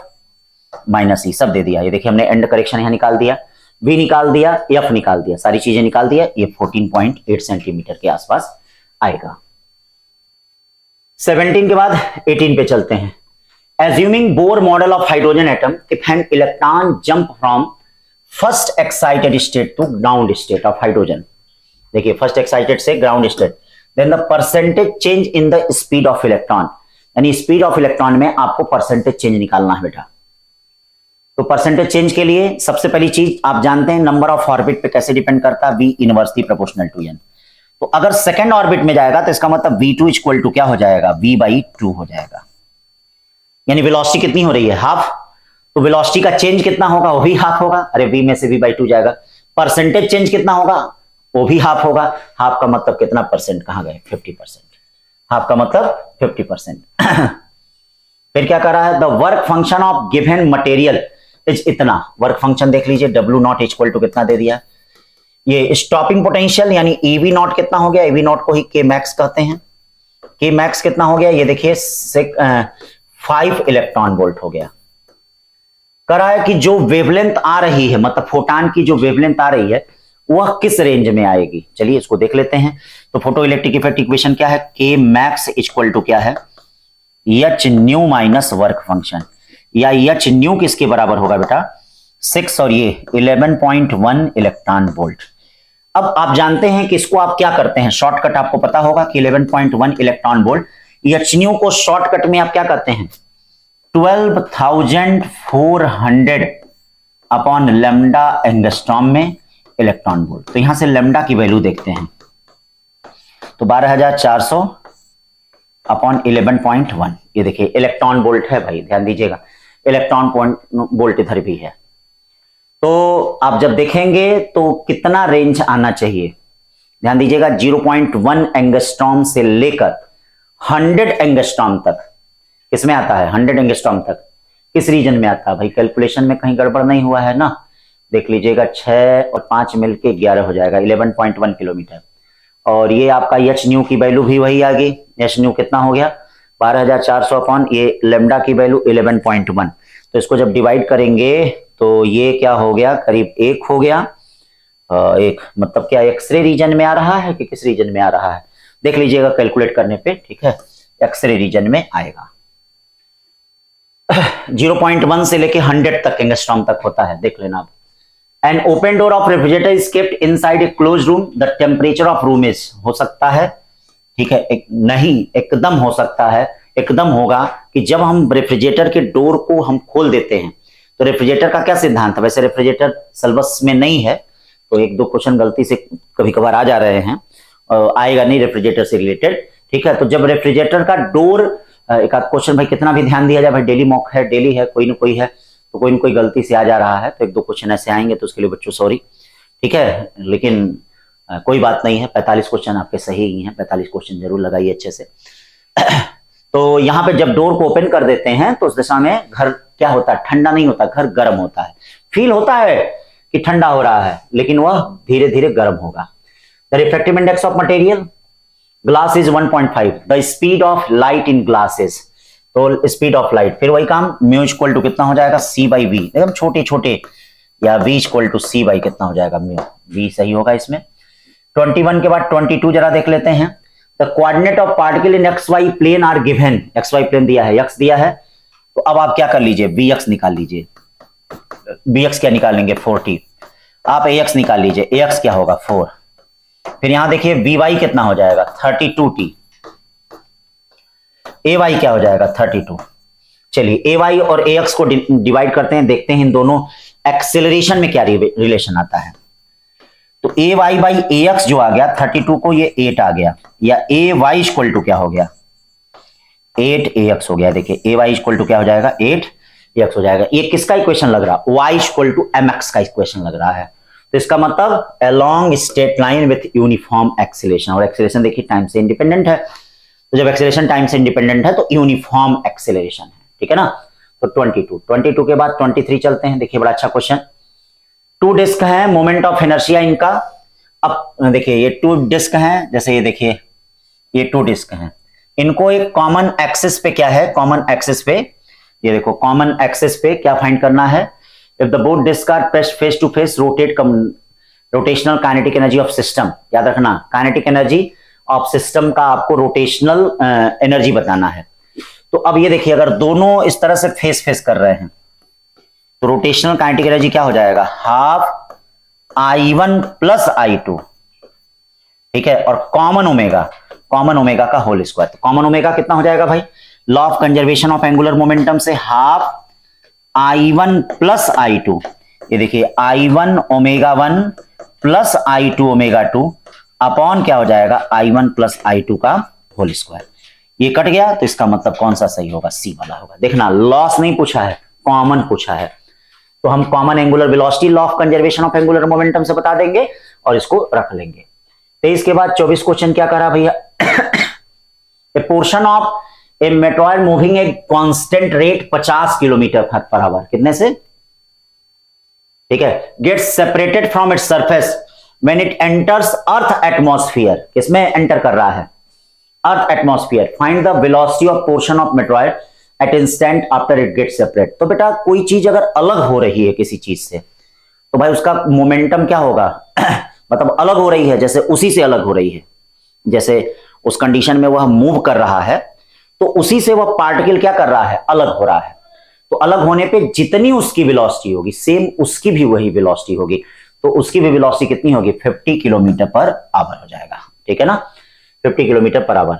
माइनस ई, सब दे दिया। ये देखिए हमने एंड करेक्शन यहां निकाल दिया, V निकाल दिया, F निकाल दिया, सारी चीजें निकाल दिया, ये 14.8 सेंटीमीटर के आसपास आएगा। 17 के बाद 18 पे चलते हैं। Assuming Bohr model of hydrogen atom, if an electron jump from first excited state to ground state of hydrogen, देखिए फर्स्ट एक्साइटेड से ground state, then the percentage change in the speed of electron, यानी speed of electron में आपको percentage change निकालना है बेटा। तो percentage change के लिए सबसे पहली चीज आप जानते हैं नंबर ऑफ ऑर्बिट पे कैसे डिपेंड करता है, V inversely proportional to n। तो अगर सेकंड ऑर्बिट में जाएगा तो इसका मतलब V2 इक्वल टू क्या हो जाएगा, V/2 हो जाएगा, यानी वेलोसिटी कितनी हो रही है, हाफ। तो वेलोसिटी का चेंज कितना होगा, वो भी हाफ होगा, अरे V में से V/2 जाएगा। परसेंटेज चेंज कितना होगा, वो भी हाफ होगा। हाफ का मतलब कितना परसेंट, कहां गए 50%, हाफ का मतलब 50%। फिर क्या कर रहा है, the work function of given material is इतना, वर्क फंक्शन देख लीजिए, W0 इक्वल टू कितना दे दिया, ये स्टॉपिंग पोटेंशियल यानी EV0 कितना हो गया, EV0 को ही K मैक्स कहते हैं। K मैक्स कितना हो गया, ये देखिए 5 इलेक्ट्रॉन वोल्ट हो गया। कह रहा है कि जो वेवलेंथ आ रही है, मतलब फोटान की जो वेवलेंथ आ रही है वह किस रेंज में आएगी, चलिए इसको देख लेते हैं। तो फोटो इलेक्ट्रिक इफेक्ट इक्वेशन क्या है, K मैक्स इक्वल टू क्या है, H new minus work function, या H न्यू किसके बराबर होगा बेटा 6 और ये 11.1 इलेक्ट्रॉन वोल्ट। अब आप जानते हैं कि इसको आप क्या करते हैं, शॉर्टकट आपको पता होगा कि 11.1 इलेक्ट्रॉन वोल्ट, H न्यू को शॉर्टकट में आप क्या करते हैं 12,400 अपॉन लेमडा एंगस्ट्रॉम में इलेक्ट्रॉन वोल्ट। तो यहां से लेमडा की वैल्यू देखते हैं, तो 12,400 अपॉन 11.1, ये देखिए इलेक्ट्रॉन वोल्ट है भाई, ध्यान दीजिएगा इलेक्ट्रॉन वोल्ट इधर भी है। तो आप जब देखेंगे तो कितना रेंज आना चाहिए, ध्यान दीजिएगा 0.1 एंगस्ट्रॉम से लेकर 100 एंगस्ट्रॉम तक, किसमें आता है 100 एंगस्ट्रॉम तक, किस रीजन में आता है भाई, कैलकुलेशन में कहीं गड़बड़ नहीं हुआ है ना, देख लीजिएगा 6 और 5 मिलके 11 हो जाएगा, 11.1 किलोमीटर। और ये आपका H न्यू की वैल्यू भी वही आ गई, H न्यू कितना हो गया 12,400 अपॉन ये लेमडा की वैल्यू 11.1। तो इसको जब डिवाइड करेंगे तो ये क्या हो गया, करीब 1 हो गया। एक मतलब क्या एक्सरे रीजन में आ रहा है कि किस रीजन में आ रहा है, देख लीजिएगा कैलकुलेट करने पे, ठीक है एक्सरे रीजन में आएगा। 0.1 से लेके 100 तक एंगस्ट्रॉम तक होता है, देख लेना आप। An open door of refrigerator is kept inside a closed room. The temperature of room is, हो सकता है, ठीक है नहीं एकदम हो सकता है, एकदम होगा कि जब हम रेफ्रिजरेटर के डोर को हम खोल देते हैं तो रेफ्रिजरेटर का क्या सिद्धांत है, वैसे रेफ्रिजरेटर सिलेबस में नहीं है तो 1-2 क्वेश्चन गलती से कभी कभार आ जा रहे हैं, आएगा नहीं रेफ्रिजरेटर से रिलेटेड, ठीक है। तो जब रेफ्रिजरेटर का डोर, एक आध क्वेश्चन भाई कितना भी ध्यान दिया जाए भाई, डेली मॉक है, डेली है, कोई ना कोई है, तो कोई न कोई गलती से आ जा रहा है, तो एक दो क्वेश्चन ऐसे आएंगे तो उसके लिए बच्चों सॉरी, ठीक है, लेकिन कोई बात नहीं है, 45 क्वेश्चन आपके सही ही हैं, 45 क्वेश्चन जरूर लगाइए अच्छे से। तो यहाँ पे जब डोर को ओपन कर देते हैं तो उस दिशा में घर क्या होता है, ठंडा नहीं होता, घर गर्म होता है। फील होता है कि ठंडा हो रहा है, लेकिन वह धीरे धीरे गर्म होगा। The refractive index of material glass is 1.5, the speed of light in glasses, तो स्पीड ऑफ लाइट, फिर वही काम, म्यू इक्वल टू कितना हो जाएगा, सी बाई वी, एकदम छोटे छोटे, या V equal to C by कितना हो जाएगा, म्यू, वी सही होगा इसमें। 21 के बाद 22 जरा देख लेते हैं। The coordinate of particle in X Y plane are given, X Y plane दिया है, एक्स दिया है, तो अब आप क्या कर लीजिए, बी एक्स निकाल लीजिए। बी एक्स क्या निकालेंगे, 40, आप ए एक्स निकाल लीजिए, ए एक्स क्या होगा 4, फिर यहां देखिए बी वाई कितना हो जाएगा 32t, ए वाई क्या हो जाएगा 32। चलिए ए वाई और ए एक्स को डिवाइड करते हैं, देखते हैं इन दोनों एक्सेलरेशन में क्या रिलेशन आता है। तो ए वाई बाई ए एक्स जो आ गया 32 को ये 8 आ गया, या ए वाई इक्वल टू क्या हो गया 8 ए एक्स हो गया। देखिए ए वाई इक्वल टू क्या हो जाएगा 8 ए एक्स हो जाएगा। ये किसका इक्वेशन लग रहा, Y equal to M X का इक्वेशन लग रहा है। तो इसका मतलब along straight line with uniform acceleration, और एक्सेलरेशन देखिए टाइम से इंडिपेंडेंट है, तो जब एक्सेलरेशन टाइम से इंडिपेंडेंट है तो यूनिफॉर्म एक्सेलरेशन है, ठीक है ना। तो 22 के बाद 23 चलते हैं। देखिए बड़ा अच्छा क्वेश्चन, 2 डिस्क है, मोमेंट ऑफ इनर्शिया इनका, अब देखिए ये 2 डिस्क हैं, जैसे ये देखिए ये 2 डिस्क हैं, इनको एक कॉमन एक्सिस पे क्या है, कॉमन एक्सिस पे, ये देखो कॉमन एक्सिस पे क्या फाइंड करना है, if the both disc are pressed face to face rotate rotational kinetic energy of system, याद रखना काइनेटिक एनर्जी ऑफ सिस्टम का आपको रोटेशनल एनर्जी बताना है। तो अब ये देखिए अगर दोनों इस तरह से फेस फेस कर रहे हैं तो रोटेशनल काइनेटिक एनर्जी क्या हो जाएगा, हाफ I1 प्लस I2, ठीक है, और कॉमन ओमेगा का होल स्क्वायर। तो कॉमन ओमेगा कितना हो जाएगा भाई, law of conservation of angular momentum से हाफ I1 प्लस I2, ये देखिए I1 omega 1 plus I2 omega 2 upon क्या हो जाएगा I1 प्लस I2 का होल स्क्वायर। ये कट गया तो इसका मतलब कौन सा सही होगा, सी वाला होगा। देखना लॉस नहीं पूछा है, कॉमन पूछा है, तो हम common angular velocity law of conservation of angular momentum से बता देंगे और इसको रख लेंगे। 23 के बाद 24 क्वेश्चन क्या करा भैया, a portion of a meteoroid moving a constant rate 50 kilometre per hour, कितने से, ठीक है, gets separated from its surface when it enters earth atmosphere, किसमें एंटर कर रहा है, earth atmosphere, find the velocity of portion of meteoroid at instant after it get separate. तो बेटा कोई चीज अगर अलग हो रही है किसी चीज से तो भाई उसका मोमेंटम क्या होगा मतलब अलग हो रही है, जैसे उसी से अलग हो रही है, जैसे उस कंडीशन में वह मूव कर रहा है तो उसी से वह पार्टिकल क्या कर रहा है, अलग हो रहा है। तो अलग होने पे जितनी उसकी वेलोसिटी होगी सेम उसकी भी वही वेलोसिटी होगी, तो उसकी भी वेलोसिटी कितनी होगी 50 किलोमीटर पर आवर हो जाएगा, ठीक है ना, 50 किलोमीटर पर आवर।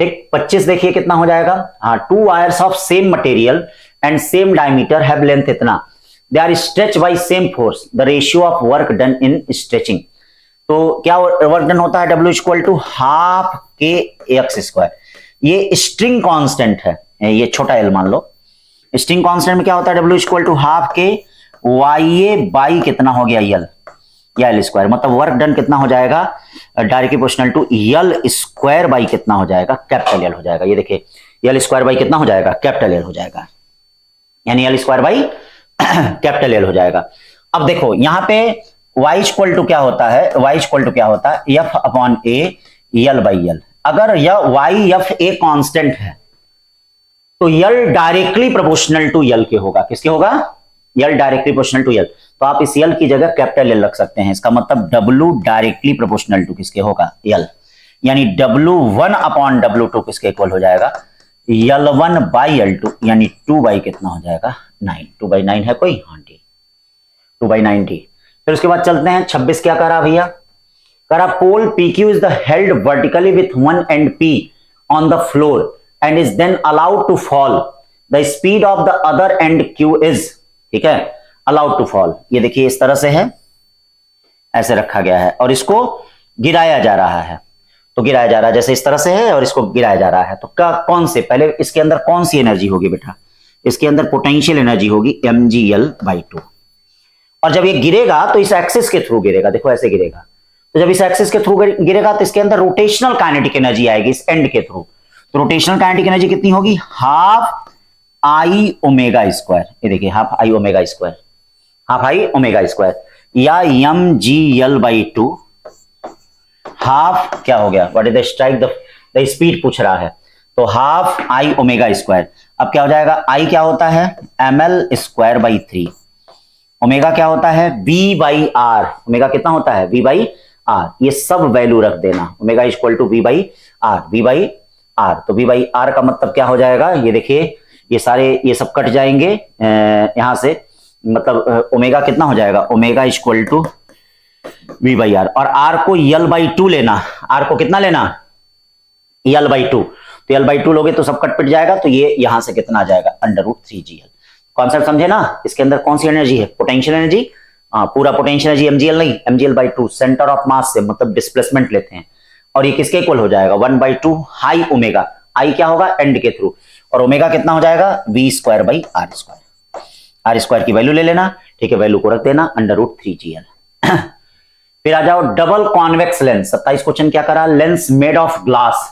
ठीक, 25 देखिए कितना हो जाएगा, हाँ, 2 wires of same material and same diameter have length इतना, they are stretch by same force, the ratio of work done in stretching. तो क्या वर्क डन होता है, W equal to half K X square. ये string constant है, ये छोटा L मान लो, स्ट्रिंग कांस्टेंट में क्या होता है W इक्वल टू हाफ के YA बाई कितना हो गया यल, या एल स्क्वायर, मतलब वर्क डन कितना हो जाएगा directly proportional to L square by कितना हो जाएगा, कैपिटल एल हो जाएगा। ये देखिए यल स्क्वायर बाई कितना हो जाएगा, कैपिटल एल हो जाएगा, यानी यल स्क्वायर बाई कैपिटल एल हो जाएगा। अब देखो यहां पे y इक्वल टू क्या होता है, y इक्वल टू क्या होता है f upon a L by यल। अगर यह y f a कांस्टेंट है तो यल डायरेक्टली प्रोपोर्शनल टू यल के होगा, किसके होगा, यल डायरेक्टली प्रोपोर्शनल टू यल। तो आप इस यल की जगह कैपिटल एल रख सकते हैं, इसका मतलब W डायरेक्टली प्रोपोर्शनल टू किसके होगा, यल, यानी W1 अपॉन W2 किसके इक्वल हो जाएगा, L1 बाई L2, यानी 2 बाई कितना हो जाएगा 9, 2 बाई 9 है कोई, हाँ ठीक, 2 बाई 9 फिर उसके बाद चलते हैं 26 क्या करा भैया, करा pole PQ is the held vertically with one end P on the floor and is then allowed to fall, the speed of the other end Q is, ठीक है, अलाउड टू फॉल। ये देखिए इस तरह से है, ऐसे रखा गया है और इसको गिराया जा रहा है, तो गिराया जा रहा है जैसे इस तरह से है और इसको गिराया जा रहा है, तो क्या कौन से, पहले इसके अंदर कौन सी एनर्जी होगी बेटा, इसके अंदर पोटेंशियल एनर्जी होगी mgl/2। और जब ये गिरेगा तो इस एक्सिस के थ्रू गिरेगा, देखो ऐसे गिरेगा, तो जब इस एक्सिस के थ्रू गिरेगा तो इसके अंदर रोटेशनल काइनेटिक एनर्जी आएगी इस एंड के थ्रू। तो रोटेशनल काइनेटिक एनर्जी कितनी होगी, हाफ आई ओमेगा स्क्वायर, ये देखिए half I omega square, half I omega square, या mgl/2 हाफ क्या हो गया, what is the strike the speed पूछ रहा है, तो हाफ आई ओमेगा स्क्वायर। अब क्या हो जाएगा, आई क्या होता है ml²/3, ओमेगा क्या होता है v/r, ओमेगा कितना होता है v/r, ये सब वैल्यू रख देना, omega equal to v/r, v/r, तो v/r का मतलब क्या हो जाएगा, ये देखिए ये सारे ये सब कट जाएंगे यहां से, मतलब ओमेगा कितना हो जाएगा, ओमेगा इक्वल टू v/r, और r को l/2 लेना, r को कितना लेना l/2, तो l/2 लोगे तो सब कट पिट जाएगा, तो ये यहां से कितना आ जाएगा √3gl। कॉन्सेप्ट समझे ना, इसके अंदर कौन सी एनर्जी है, पोटेंशियल एनर्जी, पूरा पोटेंशियल एनर्जी mgl नहीं, mgl/2 सेंटर ऑफ मास से मतलब डिस्प्लेसमेंट लेते हैं, और ये किसके इक्वल हो जाएगा 1/2 हाई ओमेगा, आई क्या होगा एंड के थ्रू, और ओमेगा कितना हो जाएगा v²/r², r² की वैल्यू ले लेना, ठीक है, वैल्यू को रख देना √3gl। फिर आ जाओ डबल कॉन्वेक्स लेंस, 27 क्वेश्चन क्या करा, lens made of glass,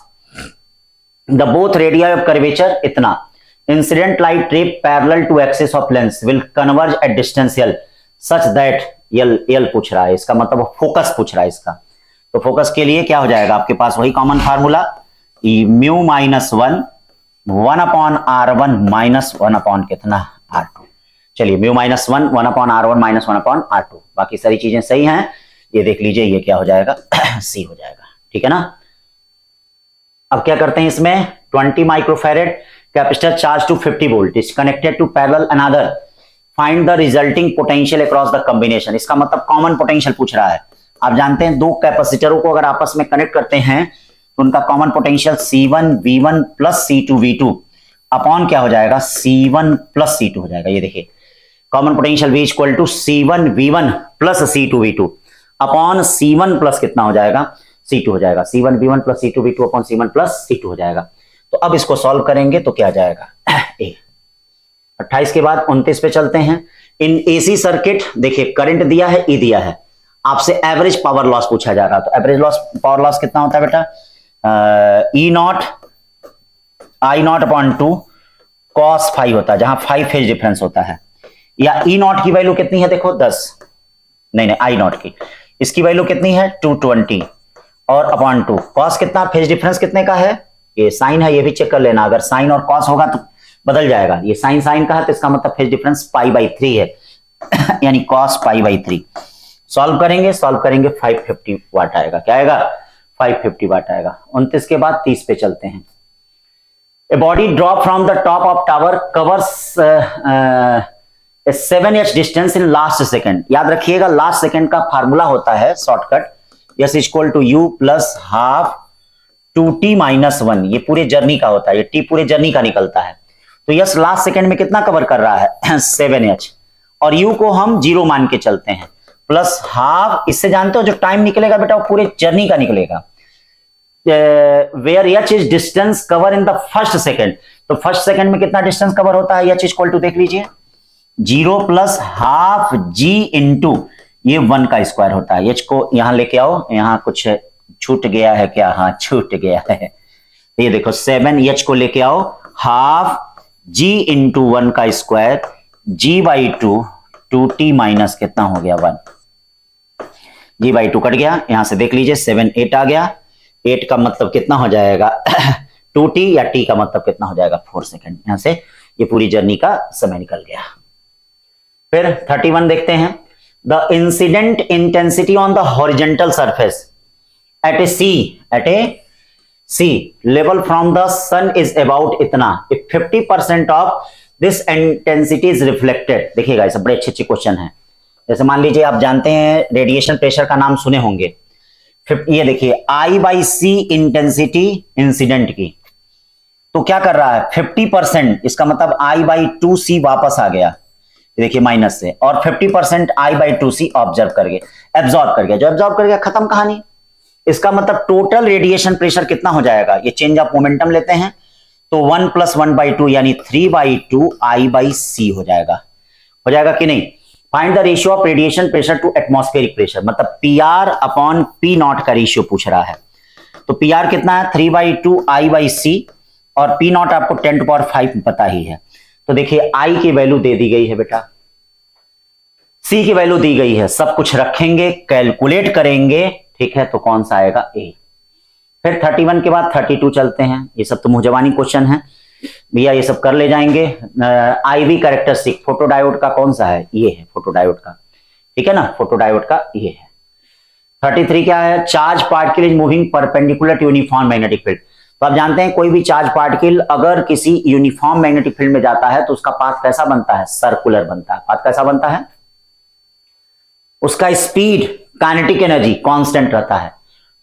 the both radius of curvature इतना, incident light ray parallel to axis of lens will converge at distance l such that l पूछ रहा है, इसका मतलब फोकस पूछ रहा है इसका, तो फोकस के लिए क्या हो जाएगा आपके पास वही कॉमन फार्मूला μ-1 1/r1 माइनस 1/ कितना r2, चलिए μ-1 1/r1 माइनस 1/r2, बाकी सारी चीजें सही हैं, ये देख लीजिए ये क्या हो जाएगा C हो जाएगा, ठीक है ना। अब क्या करते हैं इसमें 20 microfarad capacitor charge to 50 volt is connected to parallel another, find the resulting potential across the combination, इसका मतलब कॉमन पोटेंशियल पूछ रहा है। आप जानते हैं दो कैपेसिटरों को अगर आपस में कनेक्ट करते हैं तो उनका common potential C1V1 plus C2V2 upon क्या हो जाएगा C1 प्लस C2 हो जाएगा, ये देखिए common potential V equal to C1V1 plus C2V2 upon C1 plus कितना हो जाएगा C2 हो जाएगा, C1V1 plus C2V2 upon C1 plus C2 हो जाएगा। तो अब इसको सॉल्व करेंगे तो क्या जाएगा 28 के बाद 29 पे चलते हैं। इन एसी सर्किट देखिए करंट दिया है, ई दिया है, आपसे एवरेज पावर लॉस पूछा जा रहा, तो एवरेज लॉस पावर लॉस कितना होता है बेटा, E0 I0 upon 2 cos phi होता है, जहां 5 फेज डिफरेंस होता है, या E0 की वैल्यू कितनी है देखो 10, नहीं I0 की, इसकी वैल्यू कितनी है 220 और अपॉन 2 cos कितना फेज डिफरेंस कितने का है, ये साइन है, ये भी चेक कर लेना, अगर साइन और कॉस होगा तो बदल जाएगा, ये साइन साइन का है तो इसका मतलब फेज डिफरेंस π/3 है यानी cos π/3। सॉल्व करेंगे 550 वाट आएगा, क्या आएगा 550 वाट आएगा। 29 के बाद 30 पे चलते हैं। A body drop from the top of tower covers 7h distance in last second, याद रखिएगा लास्ट सेकेंड का फार्मूला होता है shortcut S equal to u plus half 2t minus 1, ये पूरे जर्नी का होता है, ये t पूरे जर्नी का निकलता है, तो यस लास्ट सेकंड में कितना कवर कर रहा है 7h, और u को हम 0 मान के चलते हैं, प्लस हाफ, इससे जानते हो जो टाइम निकलेगा बेटा वो पूरे जर्नी का निकलेगा, where h is distance cover in the first second, तो फर्स्ट सेकंड में कितना डिस्टेंस कवर होता है, h इक्वल टू देख लीजिए 0 प्लस हाफ g इंटू ये 1 का स्क्वायर होता है, h को यहां लेके आओ, यहां कुछ छूट गया है क्या, हाँ छूट गया है, ये देखो 7h को लेके आओ, हाफ g इंटू 1 का स्क्वायर g/2 2t माइनस कितना हो गया 1, g/2 कट गया, यहां से देख लीजिए 7 8 आ गया, 8 का मतलब कितना हो जाएगा 2t, या t का मतलब कितना हो जाएगा 4 सेकंड, यहां से ये पूरी जर्नी का समय निकल गया। फिर 31 देखते हैं, the incident intensity on the horizontal surface at a C level from the sun is about इतना, if 50% of this intensity is reflected, देखिएगा ये बड़े अच्छे क्वेश्चन है, जैसे मान लीजिए आप जानते हैं रेडिएशन प्रेशर का नाम सुने होंगे, ये देखिए I/C इंटेंसिटी इंसिडेंट की, तो क्या कर रहा है 50%, इसका मतलब I/2C वापस आ गया, देखिए माइनस से, और 50% I/2C एब्जॉर्ब कर गया, जो एब्जॉर्ब कर गया खत्म कहानी। इसका मतलब टोटल रेडिएशन प्रेशर कितना हो जाएगा, ये चेंज ऑफ मोमेंटम लेते हैं, तो 1 + 1/2 यानी 3/2 I/c हो जाएगा कि नहीं। Find the ratio of radiation pressure to atmospheric pressure, मतलब PR/P0 का रेशियो पूछ रहा है। तो PR कितना है 3/2 I/c और P0 आपको 10⁵ पता ही है। तो देखिए I की वैल्यू दे दी गई है बेटा, C की वैल्यू दी गई है, सब कुछ रखेंगे, कैलकुलेट करेंगे, ठीक है। तो कौन सा आएगा A। फिर 31 के बाद 32 चलते हैं। ये सब तो मुंहजबानी क्वेश्चन है भैया, ये सब कर ले जाएंगे। IV कैरेक्टरिस्टिक फोटोडायोड का कौन सा है, ये है फोटोडायोड का, ठीक है ना, फोटोडायोड का ये है। 33 क्या है, charge particle is moving perpendicular to uniform magnetic field. तो आप जानते हैं कोई भी चार्ज पार्टिकल अगर किसी यूनिफॉर्म मैग्नेटिक फील्ड में जाता है तो उसका पाथ कैसा बनता है, सर्कुलर बनता है। पाथ कैसा बनता है, उसका स्पीड, काइनेटिक एनर्जी कांस्टेंट रहता है,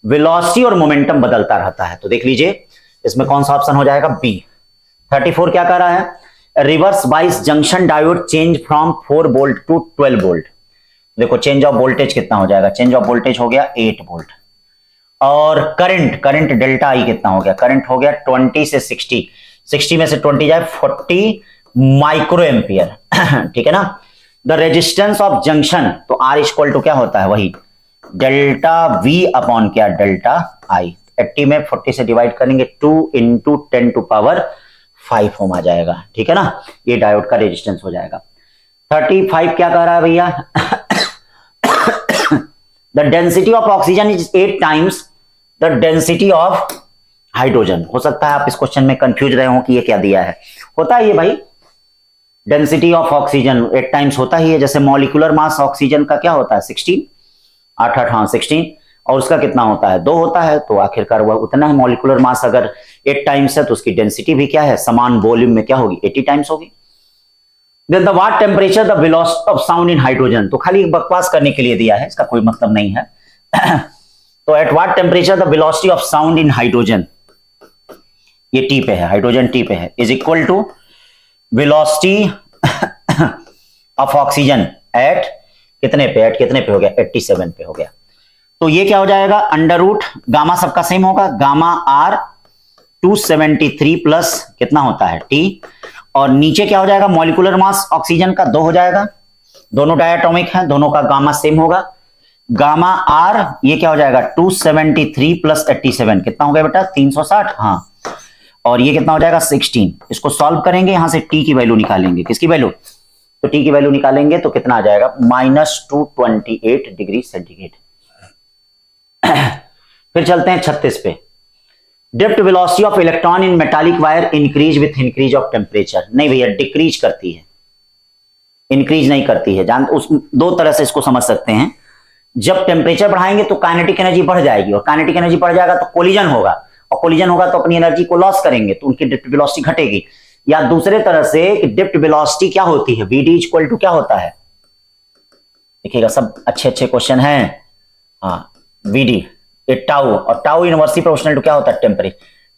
वेलोसिटी और मोमेंटम बदलता रहता है। तो देख लीजिए इसमें कौन सा ऑप्शन हो जाएगा, बी। 34 क्या कह रहा है, reverse bias junction diode change from 4 volt to 12 volt. देखो चेंज ऑफ वोल्टेज कितना हो जाएगा, चेंज ऑफ वोल्टेज हो गया 8 वोल्ट। और करंट डेल्टा आई कितना हो गया, करंट हो गया 20 से 60, 60 में से 20 जाए 40 माइक्रो एम्पियर, ठीक है ना। द रेजिस्टेंस ऑफ जंक्शन, तो R इक्वल टू क्या होता है, वही डेल्टा V अपॉन क्या, डेल्टा I। 80 में 40 से डिवाइड करेंगे 2 × 10⁵ ओम आ जाएगा, ठीक है ना। ये डायोड का रेजिस्टेंस हो जाएगा। 35 क्या कह रहा है भैया, the density of oxygen is 8 times the density of hydrogen. हो सकता है आप इस क्वेश्चन में कंफ्यूज रहे हो कि ये क्या दिया है, होता है ये भाई, डेंसिटी ऑफ ऑक्सीजन 8 टाइम्स होता ही है। जैसे मॉलिक्यूलर मास ऑक्सीजन का क्या होता है 16, 16, और उसका कितना होता है 2 होता है। तो आखिरकार वह उतना है, मॉलिक्यूलर मास अगर 8 टाइम्स है तो उसकी डेंसिटी भी क्या है, समान वॉल्यूम में क्या होगी, 80 टाइम्स होगी। Then the what temperature the velocity of sound in hydrogen, तो खाली बकवास करने के लिए दिया है, इसका कोई मतलब नहीं है। तो at what temperature the velocity of sound in hydrogen, ये टी पे है, हाइड्रोजन टी पे है, is equal to velocity of oxygen at कितने पे हो गया 87 पे हो गया। तो ये क्या हो जाएगा, अंडर रूट गामा सबका सेम होगा, गामा R 273 प्लस कितना होता है T, और नीचे क्या हो जाएगा, मॉलिक्यूलर मास ऑक्सीजन का 2 हो जाएगा, दोनों डायटोमिक हैं, दोनों का गामा सेम होगा। गामा R ये क्या हो जाएगा 273 प्लस 87 कितना हो गया बेटा 360, हाँ, और ये कितना हो जाएगा 16। इसको सॉल्व करेंगे, यहां से T की वैल्यू निकालेंगे, किसकी वैल्यू, तो T की वैल्यू निकालेंगे तो कितना आ जाएगा -228 डिग्री सेंटीग्रेड। फिर चलते हैं 36 पे, drift velocity of electron in metallic wire increase with increase of temperature. नहीं भैया, डिक्रीज करती है, इंक्रीज नहीं करती है। जान उस दो तरह से इसको समझ सकते हैं, जब टेम्परेचर बढ़ाएंगे तो काइनेटिक एनर्जी बढ़ जाएगी, और काइनेटिक एनर्जी बढ़ जाएगा तो कोलिजन होगा, और कोलिजन होगा तो अपनी एनर्जी को लॉस करेंगे, तो उनकी ड्रिफ्ट वेलोसिटी घटेगी। या दूसरे तरह से ड्रिफ्ट वेलोसिटी क्या होती है, VD इक्वल टू क्या होता है, देखिएगा सब अच्छे क्वेश्चन हैं, हाँ VD टाउ, और टाउ इनवर्सली प्रोपोर्शनल टू क्या होता है,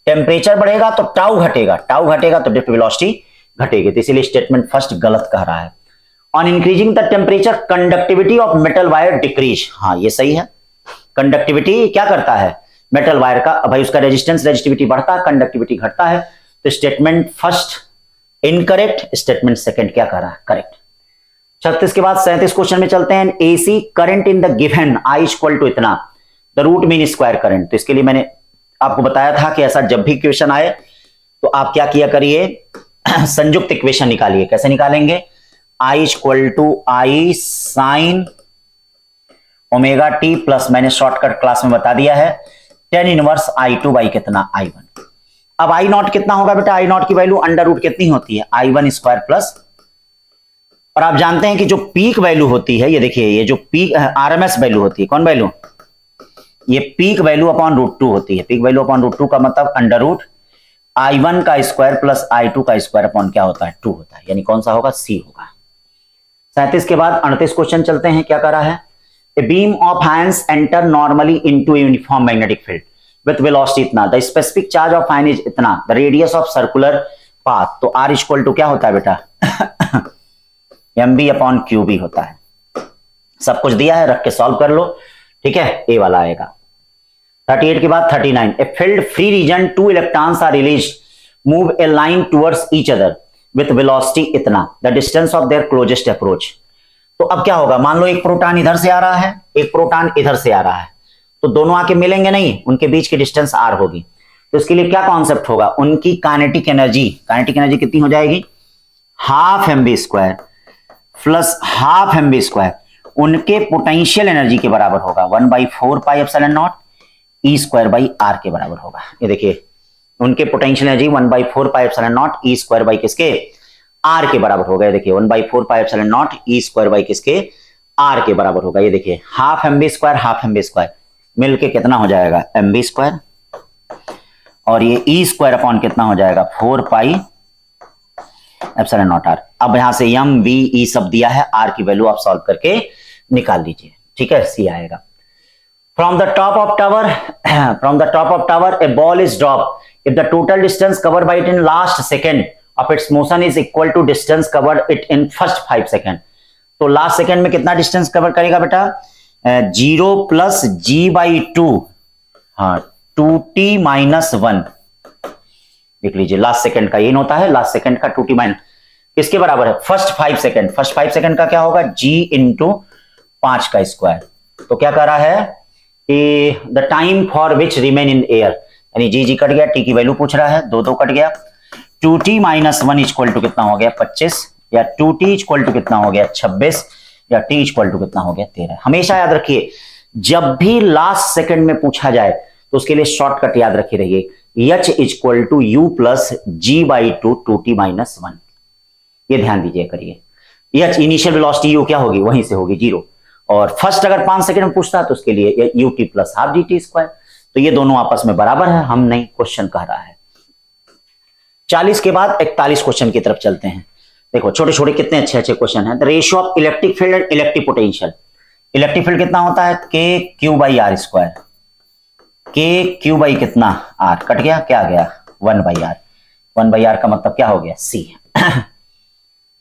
टेम्परेचर बढ़ेगा तो टाउ घटेगा, तो ड्रिफ्ट वेलोसिटी घटेगी। तो इसीलिए स्टेटमेंट फर्स्ट गलत कह रहा है। On increasing the temperature conductivity of metal wire decrease, हाँ ये सही है। कंडक्टिविटी क्या करता है मेटल वायर का, भाई उसका रेजिस्टिविटी बढ़ता है, कंडक्टिविटी घटता है। तो statement first incorrect, statement second क्या कह रहा है, करेक्ट। 36 के बाद 37 क्वेश्चन में चलते हैं। AC current in the given I equal to इतना, the root mean square current. तो इसके लिए मैंने आपको बताया था कि ऐसा जब भी इक्वेशन आए तो आप क्या किया करिए, संयुक्त इक्वेशन निकालिए। कैसे निकालेंगे, I equal to I sine omega T plus, मैंने शॉर्टकट क्लास में बता दिया है, 10 इनवर्स I2 बाई कितना I1। अब I0 कितना होगा बेटा, I0 की वैल्यू अंडर रूट कितनी होती है, I1 स्क्वायर प्लस, और आप जानते हैं कि जो पीक वैल्यू होती है, ये देखिए ये जो पीक RMS वैल्यू होती है, कौन वैल्यू, ये पीक वैल्यू अपॉन √2 होती है। पीक वैल्यू अपॉन √2 का मतलब अंडर रूट I1 का स्क्वायर प्लस I2 का स्क्वायर अपॉन क्या होता है 2 होता है, यानी कौन सा होगा, C होगा। 37 के बाद 38 क्वेश्चन चलते हैं। क्या कर रहा है, a beam of ions enter normally into uniform magnetic field with velocity इतना, the specific charge of ion is इतना, the radius of circular path. तो R इक्वल टू क्या होता है बेटा mb/qb होता है। सब कुछ दिया है, रख के सॉल्व कर लो, ठीक है, ए वाला आएगा। 38 के बाद 39, a field free region 2 electrons are released move a line towards each other with velocity इतना, the distance of their closest approach. तो अब क्या होगा, मान लो एक प्रोटॉन इधर से आ रहा है, एक प्रोटॉन इधर से आ रहा है, तो दोनों आके मिलेंगे नहीं, उनके बीच की डिस्टेंस r होगी। तो इसके लिए क्या कॉन्सेप्ट होगा, उनकी काइनेटिक एनर्जी कितनी हो जाएगी, half mv² plus half mv², उनके पोटेंशियल एनर्जी के बराबर होगा 1/4πε0 E²/r के बराबर होगा। ये देखिए उनके पोटेंशियल एनर्जी 1/4πε0 E² किसके, r के बराबर होगा। ये देखिए 1/4πε0 E² किसके, r के बराबर होगा। ये देखिए हाफ mv² मिलके कितना हो जाएगा mv², और ये E² अपॉन कितना हो जाएगा 4πε0r। अब यहां से m v e सब दिया है, r की वैल्यू आप सॉल्व करके निकाल लीजिए, ठीक है, c आएगा। From the top of tower, a ball is dropped. If the total distance covered by it in last second of its motion is equal to distance covered it in first 5 second, तो last second में कितना distance cover करेगा बेटा, 0 plus g/2, हाँ 2t-1 लिख लीजिए। Last second का ये होता है, लास्ट सेकेंड का 2t- किसके बराबर है, फर्स्ट 5 सेकेंड। फर्स्ट 5 सेकेंड का क्या होगा, g इंटू 5 का स्क्वायर। तो क्या कर रहा है कि the time for which remain in air, यानी जी कट गया, टी की वैल्यू पूछ रहा है, 2 कट गया, 2t-1 इक्वल टू कितना हो गया 25, या 2t इक्वल टू कितना हो गया 26, या t इक्वल टू कितना हो गया 13। हमेशा याद रखिए जब भी लास्ट सेकंड में पूछा जाए तो उसके लिए शॉर्टकट याद रखे रहिए, h equal to u plus g/2 2t-1। ये ध्यान दीजिए करिए, h इनिशियल वेलोसिटी u क्या होगी, वहीं से होगी 0, और फर्स्ट अगर 5 सेकंड में पूछता तो उसके लिए ut प्लस हाफ dt²। तो ये दोनों आपस में बराबर है, हम नहीं, क्वेश्चन कह रहा है। 40 के बाद 41 क्वेश्चन की तरफ चलते हैं। देखो छोटे छोटे कितने अच्छे अच्छे क्वेश्चन हैं। The ratio of electric field and electric potential. Electric field कितना होता है, k/r², k/q कितना r, कट गया, क्या आ गया 1/r। 1/r का मतलब क्या हो गया c।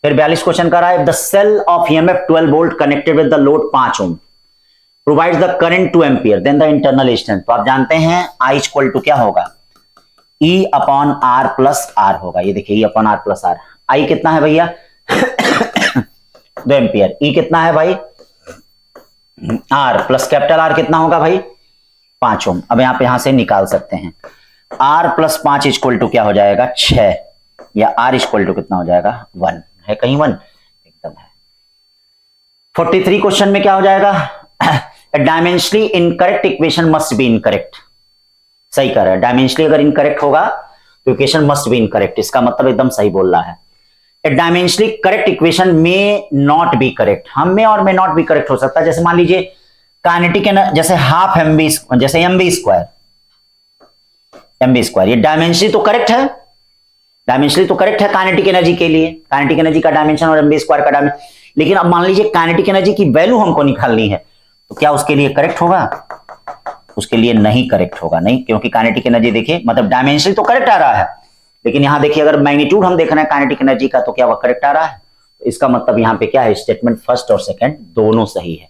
फिर 42 क्वेश्चन कर रहा है, the cell of EMF 12 volt connected with the load 5 ohm provides the current 2 ampere, then the internal resistance. तो आप जानते हैं I इक्वल टू क्या होगा, E/r प्लस r होगा। ये देखिए E/r प्लस r, I कितना है भैया 2 एम्पियर, E कितना है भाई r, प्लस कैपिटल R कितना होगा भाई 5 ओम। अब यहां से निकाल सकते हैं, R प्लस 5 इक्वल टू क्या हो जाएगा 6, या R इक्वल टू कितना हो जाएगा 1, है कहीं 1 एकदम है। 43 क्वेश्चन में क्या हो जाएगा, dimensionally incorrect equation must be incorrect. सही कर रहा है, डायमेंशनली अगर इनकरेक्ट होगा तो इक्वेशन मस्ट बी इनकरेक्ट, इसका मतलब एकदम सही बोल रहा है। A dimensionally correct equation may not be correct, हम में और मे नॉट बी करेक्ट हो सकता है। जैसे मान लीजिए काइनेटिक जैसे हाफ mv, जैसे mv², ये डायमेंशनली तो करेक्ट है, डायमेंशनली तो करेक्ट है काइनेटिक एनर्जी के लिए, काइनेटिक एनर्जी का डायमेंशन और mv² का डायमेंशन। लेकिन अब मान लीजिए काइनेटिक एनर्जी की वैल्यू हमको निकालनी है, तो क्या उसके लिए करेक्ट होगा, उसके लिए नहीं करेक्ट होगा, नहीं, क्योंकि काइनेटिक एनर्जी देखिए मतलब डायमेंशनली तो करेक्ट आ रहा है, लेकिन यहां देखिए अगर मैग्नीट्यूड हम देख रहे हैं काइनेटिक एनर्जी का तो क्या वह करेक्ट आ रहा है। तो इसका मतलब यहां पे क्या है, स्टेटमेंट फर्स्ट और सेकंड दोनों सही है,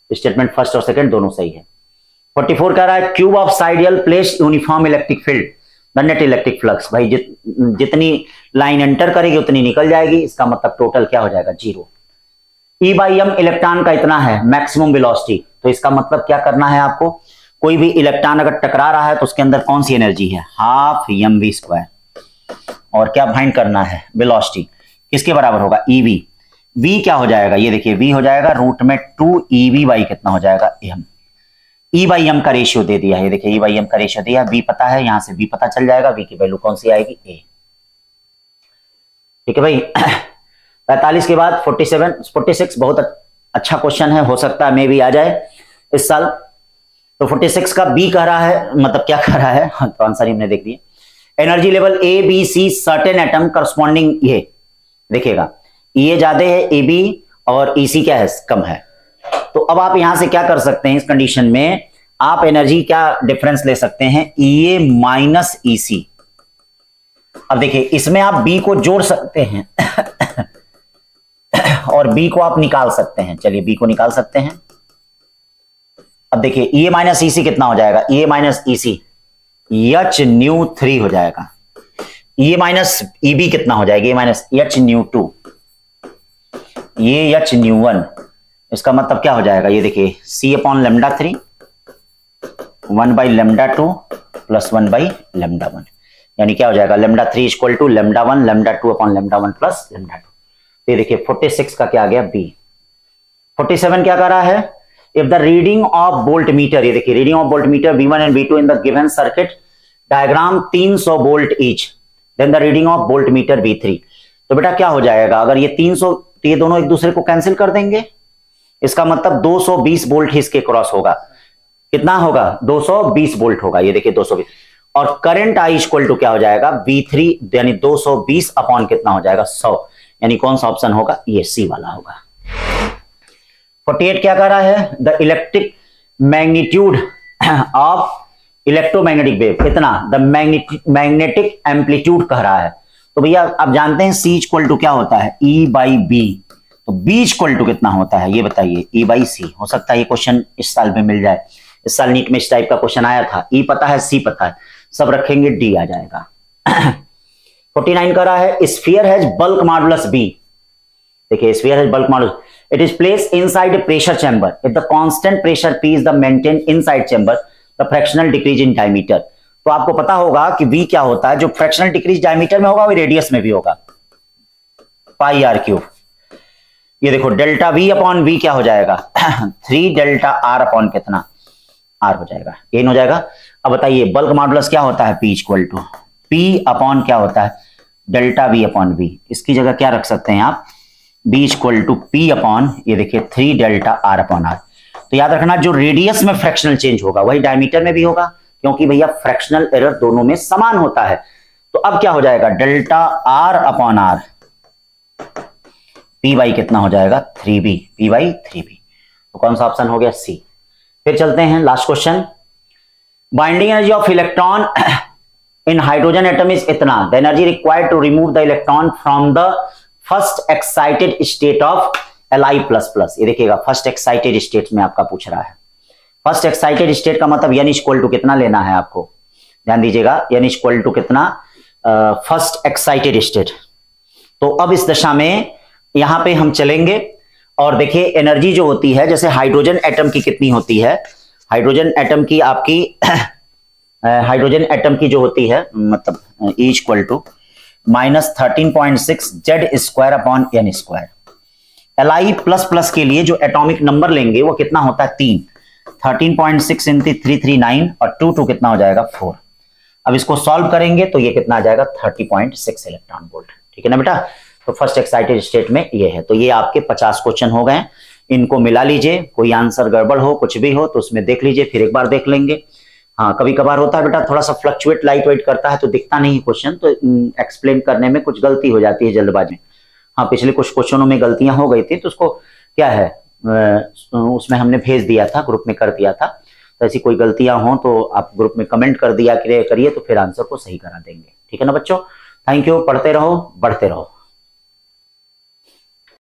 स्टेटमेंट फर्स्ट और सेकंड दोनों सही है। 44 कह रहा है, cube of side l place uniform electric field the net electric flux. भाई जितनी लाइन एंटर करेगी उतनी निकल जाएगी, इसका मतलब टोटल क्या हो जाएगा 0। E/m इलेक्ट्रॉन का इतना है मैक्सिमम वेलोसिटी, तो इसका मतलब क्या करना है आपको, कोई भी इलेक्ट्रॉन अगर टकरा रहा है तो उसके अंदर कौन सी एनर्जी है, हाफ mv², और क्या फाइंड करना है वेलोसिटी, किसके बराबर होगा ev। v क्या हो जाएगा, ये देखिए v हो जाएगा रूट में 2ev कितना हो जाएगा m। E/m का रेशियो दे दिया है, ये देखिए E/m का रेशियो दिया, v पता है, यहां से v पता चल जाएगा, v की वैल्यू कौन सी आएगी a। ठीक है भाई। 45 के बाद 46 बहुत अच्छा क्वेश्चन है, हो सकता है मे भी आ जाए इस साल। तो 46 का बी कह रहा है, मतलब क्या कह रहा है, तो आंसर हमने देख दिया। Energy level A B C certain atom corresponding, ये देखिएगा ये ज्यादा है ए बी और ई सी क्या है कम है। तो अब आप यहां से क्या कर सकते हैं, इस कंडीशन में आप एनर्जी क्या डिफरेंस ले सकते हैं, ई ए माइनस ई सी। अब देखिए इसमें आप बी को जोड़ सकते हैं और बी को आप निकाल सकते हैं, चलिए बी को निकाल सकते हैं। अब देखिए ई ए माइनस ई सी कितना हो जाएगा, ई ए माइनस ई सी एच न्यू 3 हो जाएगा। ये माइनस ईबी कितना हो जाएगा, ये माइनस एच न्यू 2, ये एच न्यू 1, इसका मतलब क्या हो जाएगा, ये देखिए C upon lambda 3 1 by lambda 2 plus 1 by lambda 1, यानी क्या हो जाएगा लेमडा 3 equal to lambda 1 lambda 2 upon lambda 1 plus lambda 2। तो ये देखिए 46 का क्या आ गया बी। 47 क्या कर रहा है, if the reading of voltmeter, ये देखिए reading of voltmeter V1 and V2 in the given circuit diagram 300 volt each, then the reading of voltmeter V3। तो बेटा क्या हो जाएगा, अगर ये 300, तो ये दोनों एक दूसरे को कैंसिल कर देंगे, इसका मतलब 220 वोल्ट ही इसके क्रॉस होगा, कितना होगा 220 वोल्ट होगा, ये देखिए 220, और करंट आई इक्वल टू क्या हो जाएगा V3 यानी 220 अपॉन कितना हो जाएगा 100, यानी कौन सा ऑप्शन होगा, ये सी वाला होगा। 48 क्या कर रहा है, the electric magnitude of electromagnetic wave कितना, द मैग्नेटिक एम्पलीट्यूड कह रहा है। तो भैया आप जानते हैं सी इक्वल टू क्या होता है, ई बाई बी, तो बी इक्वल टू कितना होता है ये बताइए, ई बाई सी। हो सकता है ये क्वेश्चन इस साल में मिल जाए, इस साल नीट में इस टाइप का क्वेश्चन आया था, ई पता है सी पता है, सब रखेंगे डी आ जाएगा। 49 कर रहा है, sphere has bulk modulus B, देखिए sphere has bulk modulus, it is placed inside a pressure chamber, if the constant pressure P is the maintained inside chamber, the fractional decrease in diameter। तो आपको पता होगा कि V क्या होता है, जो फ्रैक्शनल डिक्रीज डायमीटर में होगा वो रेडियस में भी होगा, पाई आर क्यूब। ये देखो डेल्टा V अपॉन V क्या हो जाएगा 3 डेल्टा R अपॉन कितना R हो जाएगा, ये हो जाएगा। अब बताइए बल्क मॉडुलस क्या होता है, P equal to P upon क्या होता है डेल्टा V अपॉन V, इसकी जगह क्या रख सकते हैं आप, B equal to P upon ये देखिए 3 डेल्टा R अपॉन R। तो याद रखना जो रेडियस में फ्रैक्शनल चेंज होगा वही डायमीटर में भी होगा, क्योंकि भैया फ्रैक्शनल एरर दोनों में समान होता है। तो अब क्या हो जाएगा delta R upon R, P by कितना हो जाएगा 3B, P बाई 3B। तो कौन सा ऑप्शन हो गया सी। फिर चलते हैं last question, binding energy of electron in hydrogen atom is इतना, the energy required to remove the electron from the first excited state of Li++। ये देखिएगा फर्स्ट एक्साइटेड स्टेट में आपका पूछ रहा है, फर्स्ट एक्साइटेड स्टेट का मतलब यानी इक्वल टू कितना लेना है आपको, ध्यान दीजिएगा, यानी इक्वल टू कितना फर्स्ट एक्साइटेड स्टेट। तो अब इस दशा में यहां पे हम चलेंगे और देखिए एनर्जी जो होती है, जैसे हाइड्रोजन एटम की कितनी होती है, हाइड्रोजन एटम की आपकी हाइड्रोजन एटम की जो होती है मतलब E equal to -13.6 Z² upon N square. Li++ के लिए जो एटॉमिक नंबर लेंगे वो कितना होता है 3, 13.6 × 339 और 2 कितना हो जाएगा 4। अब इसको सॉल्व करेंगे तो ये कितना आ जाएगा 30.6 इलेक्ट्रॉन वोल्ट, ठीक है ना बेटा। तो फर्स्ट एक्साइटेड स्टेट में ये है। तो ये आपके 50 क्वेश्चन हो गए, इनको मिला लीजिए, कोई आंसर गड़बड़ हो कुछ भी हो तो उसमें देख लीजिए, फिर एक बार देख लेंगे। हाँ कभी कभार होता है बेटा थोड़ा सा फ्लक्चुएट लाइट वेट करता है तो दिखता नहीं क्वेश्चन, तो एक्सप्लेन करने में कुछ गलती हो जाती है जल्दबाजी में। हाँ पिछले कुछ क्वेश्चनों में गलतियां हो गई थी तो उसको क्या है उसमें हमने भेज दिया था, ग्रुप में कर दिया था। तो ऐसी कोई गलतियां हो तो आप ग्रुप में कमेंट कर दिया करिए तो फिर आंसर को सही करा देंगे, ठीक है ना बच्चों। थैंक यू, पढ़ते रहो बढ़ते रहो।